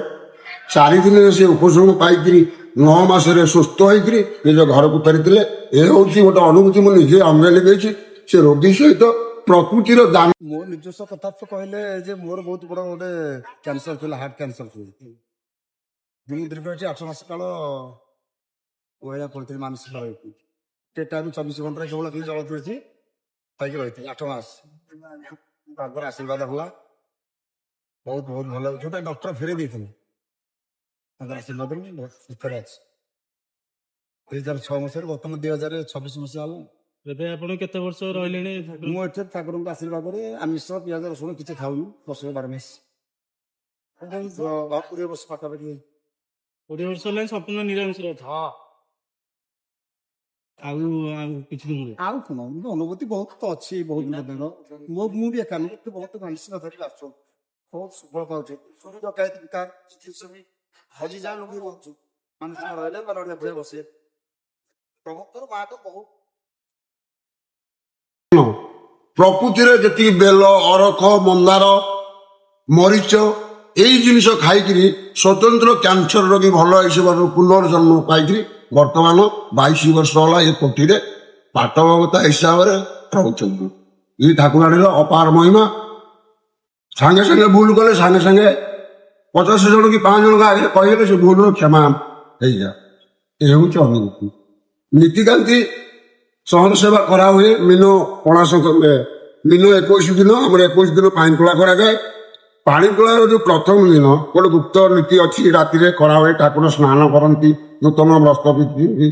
4 ଦିନରେ ସେ ଉପଶମ ପାଇକିରି 9 ମାସରେ ସୁସ୍ଥ ହେଇକିରି ନିଜ ଘରକୁ ଫେରିଥିଲେ। ଏ ହେଉଛି ଗୋଟେ ଅନୁଭୂତି ମୁଁ ନିଜେ ଅଙ୍ଗେ ଲିଭେଇଛି। ସେ ରୋଗୀ ସହିତ ପ୍ରକୃତିର ଦାନ। ମୋ ନିଜସ୍ୱ କଥା ତ କହିଲେ ଯେ ମୋର ବହୁତ ବଡ଼ ଗୋଟେ କ୍ୟାନ୍ସର ଥିଲା, ହାର୍ଟ କ୍ୟାନ୍ସର ଥିଲା। ଦୀର୍ଘ 8 ମାସ କାଳ ଓହଳା ପଡ଼ିଥିଲି ମାନସିକ ରହିଛି। ସେ ଟାଇମ୍ 24 ଘଣ୍ଟାରେ କେବଳ ଖାଲି ଜଳ ପିଉଛି ଖାଇକି ରହିଥିଲି 8 ମାସ। ତାଙ୍କର ଆଶୀର୍ବାଦ ହେଲା, ବହୁତ ବହୁତ ଭଲ। ଯୋଉଟା ଡକ୍ଟର ଫେରେଇ ଦେଇଥିଲେ, ତାଙ୍କର ଆଶୀର୍ବାଦରୁ ବହୁତ ସୁସ୍ଥରେ ଅଛି। 2006 ମସିହାରେ ବର୍ତ୍ତମାନ 2026 ମସିହା ହେଲା। ଏବେ ଆପଣ କେତେ ବର୍ଷ ରହିଲେଣି? ମୁଁ ଏଠି ଠାକୁରଙ୍କ ଆଶୀର୍ବାଦରେ ଆମିଷ, ପିଆଜ, ରସୁଣ କିଛି ଖାଉନି, 10-12 ମାସ। 20 ବର୍ଷ ପାଖାପାଖି। 20 ବର୍ଷ ହେଲାଣି ସମ୍ପୂର୍ଣ୍ଣ ନିରାମିଷ ରହୁଛି। ଆଉ କିଛି ନୁହେଁ। ଆଉ କଣ ଅନୁଭୂତି ବହୁତ ତ ଅଛି, ବହୁତ ମଧ୍ୟର ମୁଁ ବି ଏକା ନୁହେଁ, ବହୁତ ମାନସିକ ଧରିକି ଆସୁଛୁ, ବହୁତ ସୁଫଳ ପାଉଛୁ। ସୂର୍ଯ୍ୟ ଡକାୟତି ଜିନିଷ ବି ହଜିଯାଏ, ଲୋକ ରହୁଛୁ ମାନସିକ ରହିଲେ ବସିବେ। ପ୍ରଭୁଙ୍କର ମା ତ ବହୁତ ପ୍ରକୃତିରେ ଯେତିକି ବେଲ, ଅରଖ, ମନ୍ଦାର, ମରିଚ ଏଇ ଜିନିଷ ଖାଇକିରି ସ୍ୱତନ୍ତ୍ର କ୍ୟାନ୍ସର ରୋଗୀ ଭଲ ହେଇଯିବାରୁ ପୁନର୍ଜନ୍ମ ପାଇକିରି ବର୍ତ୍ତମାନ 22 ବର୍ଷ ହେଲା ଏ କୋଟିରେ ପାଠବକ୍ତା ହିସାବରେ ରହୁଛନ୍ତି। ଏଇ ଠାକୁରାଣୀର ଅପାର ମହିମା। ସାଙ୍ଗେ ସାଙ୍ଗେ ଭୁଲ କଲେ ସାଙ୍ଗେ ସାଙ୍ଗେ 50 ଜଣ କି 5 ଜଣଙ୍କ ଆଗରେ କହିଲେ ସେ ଭୁଲର କ୍ଷମା ହେଇଯାଏ। ଏ ହେଉଛି ଅନୁଭୂତି। ନୀତିକାନ୍ତି ସହର ସେବା କରାହୁଏ। ମିନ 21 ଦିନ ଆମର 21 ଦିନ ପାଣି ତୋଳା କରାଯାଏ। ପାଣି ତୋଳାର ଯୋଉ ପ୍ରଥମ ଦିନ ଗୋଟେ ଗୁପ୍ତ ନୀତି ଅଛି, ରାତିରେ କରାହୁଏ। ଠାକୁର ସ୍ନାନ କରନ୍ତି, ନୂତନ ବସ୍ତ୍ର ପିନ୍ଧି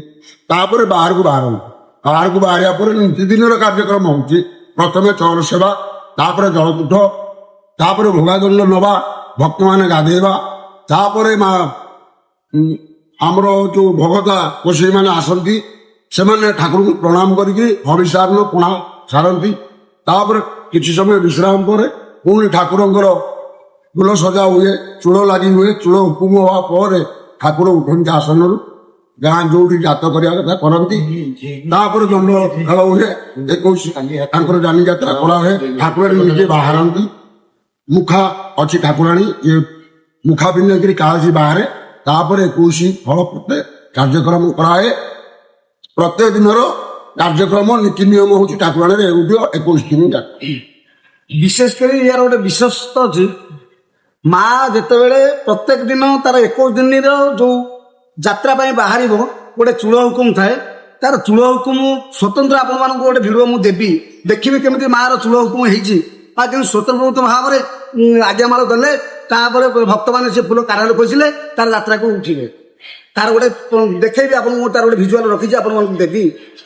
ତାପରେ ବାହାରକୁ ବାହାରନ୍ତି। ବାହାରକୁ ବାହାରିବା ପରେ ନୀତିଦିନର କାର୍ଯ୍ୟକ୍ରମ ହଉଛି, ପ୍ରଥମେ ଚౌর ସେବା, ତାପରେ ଜଳପୀଠ, ତାପରେ ଭୋଗାଦଣ୍ଡ ନେବା, ଭକ୍ତମାନେ ଗାଧେଇବା, ତାପରେ ଆମର ଯୋଉ ଭଗତା କୋଷେଇମାନେ ଆସନ୍ତି, ସେମାନେ ଠାକୁରଙ୍କୁ ପ୍ରଣାମ କରିକି ହରିସାରଣ ପୁଣା ସାରନ୍ତି। ତାପରେ କିଛି ସମୟ ବିଶ୍ରାମ ପରେ ପୁଣି ଠାକୁରଙ୍କର ଫୁଲ ସଜା ହୁଏ, ଚୂଳ ଲାଗି ହୁଏ। ଚୂଳ ହୁକୁମ ହବା ପରେ ଠାକୁର ଉଠନ୍ତି ଆସନରୁ, ଗାଁ ଯୋଉଠି ଜାତ କରିବା କଥା କରନ୍ତି। ତାପରେ ଦଣ୍ଡ ଖେଳ ହୁଏ। 21 ତାଙ୍କର ଯାନି ଯାତ୍ରା କରା ହୁଏ। ଠାକୁରାଣୀ ନିଜେ ବାହାରନ୍ତି। ମୁଖା ଅଛି ଠାକୁରାଣୀ, ଏ ମୁଖା ପିନ୍ଧିକିରି କାଳସି ବାହାରେ। ତାପରେ 21 ଫଳ କାର୍ଯ୍ୟକ୍ରମ କରାହୁଏ। ପ୍ରତ୍ୟେକ ଦିନର କାର୍ଯ୍ୟକ୍ରମ ନୀତି ନିୟମ ହଉଛି ଠାକୁରାଣୀର ଏଉଠିଅ 21 ଦିନ ଯାକ। ବିଶେଷ କରି ଏହାର ଗୋଟେ ବିଶେଷତ୍ୱ ଅଛି, ମା ଯେତେବେଳେ ପ୍ରତ୍ୟେକ ଦିନ ତାର 21 ଦିନର ଯୋଉ ଯାତ୍ରା ପାଇଁ ବାହାରିବ, ଗୋଟେ ଚୂଳ ହୁକୁମ ଥାଏ। ତାର ଚୂଳ ହୁକୁମ ସ୍ୱତନ୍ତ୍ର ଆପଣମାନଙ୍କୁ ଗୋଟେ ଭିଡ଼ିଓ ମୁଁ ଦେବି, ଦେଖିବି କେମିତି ମାର ଚୂଳ ହୁକୁମ ହେଇଛି। ବା କିନ୍ତୁ ସ୍ୱତନ୍ତ୍ର ଭାବରେ ଆଜ୍ଞାମାଳ ଦେଲେ, ତାପରେ ଭକ୍ତମାନେ ସେ ଫୁଲ କାରରେ ପଶିଲେ ତାର ଯାତ୍ରାକୁ ଉଠିବେ। ତାର ଗୋଟେ ଦେଖେଇବି ଆପଣଙ୍କୁ, ତାର ଗୋଟେ ଭିଜୁଆଲ ରଖିଛି ଆପଣମାନଙ୍କୁ ଦେବି,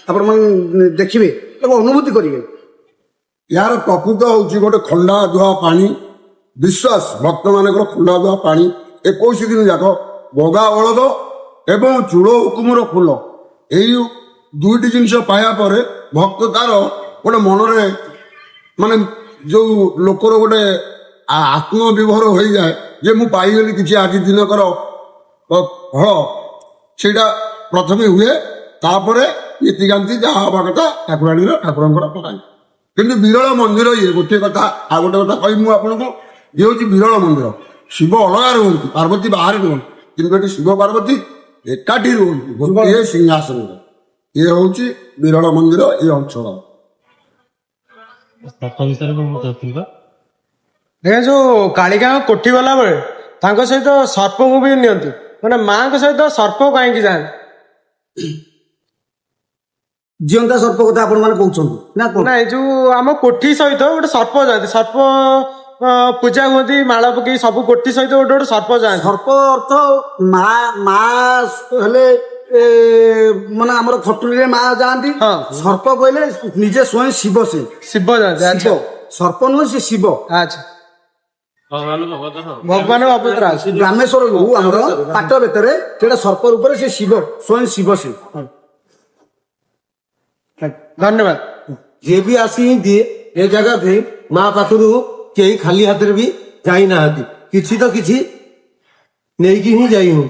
ଆପଣମାନେ ଦେଖିବେ ଏବଂ ଅନୁଭୂତି କରିବେ। ଏହାର ପ୍ରକୃତ ହଉଛି ଗୋଟେ ଖଣ୍ଡା ଧୁଆ ପାଣି, ବିଶ୍ୱାସ ଭକ୍ତମାନଙ୍କର ଖଣ୍ଡା ଧୁଆ ପାଣି 21 ଦିନ ଯାକ ବଗା ବଳଦ ଏବଂ ଚୂଳ ହୁକୁମର ଫୁଲ, ଏଇ ଦୁଇଟି ଜିନିଷ ପାଇବା ପରେ ଭକ୍ତ ତାର ଗୋଟେ ମନରେ ମାନେ ଯୋଉ ଲୋକର ଗୋଟେ ଆତ୍ମବିଭୋର ହୋଇଯାଏ ଯେ ମୁଁ ପାଇଗଲି କିଛି ଆଜି ଦିନକର ଫଳ, ସେଇଟା ପ୍ରଥମେ ହୁଏ। ତାପରେ ନୀତିକାନ୍ତି ଯାହା ହବା କଥା ଠାକୁରଙ୍କର ପକାନ୍ତି। କିନ୍ତୁ ବିରଳ ମନ୍ଦିର ଇଏ ଗୋଟିଏ କଥା। ଆଉ ଗୋଟେ କଥା କହିବି ମୁଁ ଆପଣଙ୍କୁ, ଇଏ ହଉଛି ବିରଳ ମନ୍ଦିର। ଶିବ ଅଲଗା ରୁହନ୍ତି, ପାର୍ବତୀ ବାହାରେ ରୁହନ୍ତି, କିନ୍ତୁ ଏଠି ଶିବ ପାର୍ବତୀ ଏକାଠି ରୁହନ୍ତି ଗୋଟିଏ ସିଂହାସନରେ। ଇଏ ହଉଛି ବିରଳ ମନ୍ଦିର ଏ ଅଞ୍ଚଳ। ଆଜ୍ଞା ଯୋଉ କାଳିଗାଁ କୋଠି ଗଲା ବେଳେ ତାଙ୍କ ସହିତ ସର୍ପଙ୍କୁ ବି ନିଅନ୍ତି, ମାନେ ମାଙ୍କ ସହିତ ସର୍ପ କାହିଁକି ଯାଆନ୍ତି? ଜିଅନ୍ତା ସର୍ପ କଥା ଆପଣ ମାନେ କହୁଛନ୍ତି ନା କଣ? ନାଇଁ ଯୋଉ ଆମ କୋଠି ସହିତ ଗୋଟେ ସର୍ପ ଯାଆନ୍ତି, ସର୍ପ ପୂଜା ହୁଅନ୍ତି, ମାଳ ପକେଇ ସବୁ କୋଠି ସହିତ ଗୋଟେ ଗୋଟେ ସର୍ପ ଯାଆନ୍ତି। ସର୍ପ ଅର୍ଥ ମା ହେଲେ ମାନେ ଆମର ଖଟୁଲିରେ ମା ଯାଆନ୍ତି। ସର୍ପ କହିଲେ ନିଜେ ସ୍ୱୟଂ ଶିବ, ସେ ଶିବ ଯାଆନ୍ତି। ଶିବ ସର୍ପ ନୁହେଁ, ସେ ଶିବ। ଆଚ୍ଛା, ଭଗବାନ ଅବତାର ରାମେଶ୍ୱର ଯୋଉ ଆମର ପାଟ ଭିତରେ ସେଟା ସର୍ପ ରୂପରେ ସେ ଶିବ, ସ୍ୱୟଂ ଶିବ ସେ। ଧନ୍ୟବାଦ। ଯିଏ ବି ଆସିନ୍ତି ଏ ଜାଗାରେ ମା ପାଖରୁ କେହି ଖାଲି ହାତରେ ବି ଯାଇନାହାନ୍ତି, କିଛି ତ କିଛି ନେଇକି ହିଁ ଯାଇ ହଉ।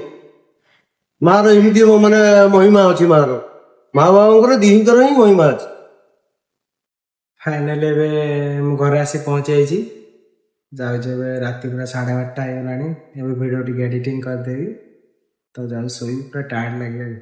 ମାର ଏମିତି ମାନେ ମହିମା ଅଛି, ମାର ମା ବାବାଙ୍କର ଦିହିଙ୍କର ହିଁ ମହିମା ଅଛି। ଫାଇନାଲି ଏବେ ମୁଁ ଘରେ ଆସି ପହଞ୍ଚିଯାଇଛି, ଯାଉଛି ଏବେ ରାତି ପୁରା 12:30 ହେଇଗଲାଣି। ଏବେ ଭିଡ଼ିଓ ଟିକେ ଏଡିଟିଂ କରିଦେବି ତ ଯାଉଛି ଶୋଇ, ପୁରା ଟାୟାର୍ଡ ଲାଗିଲାଣି।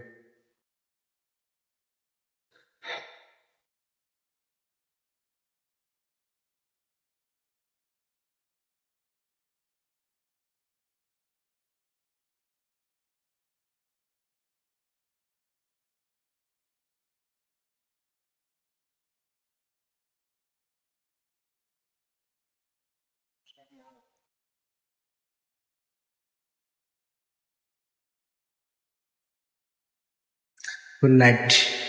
Good night.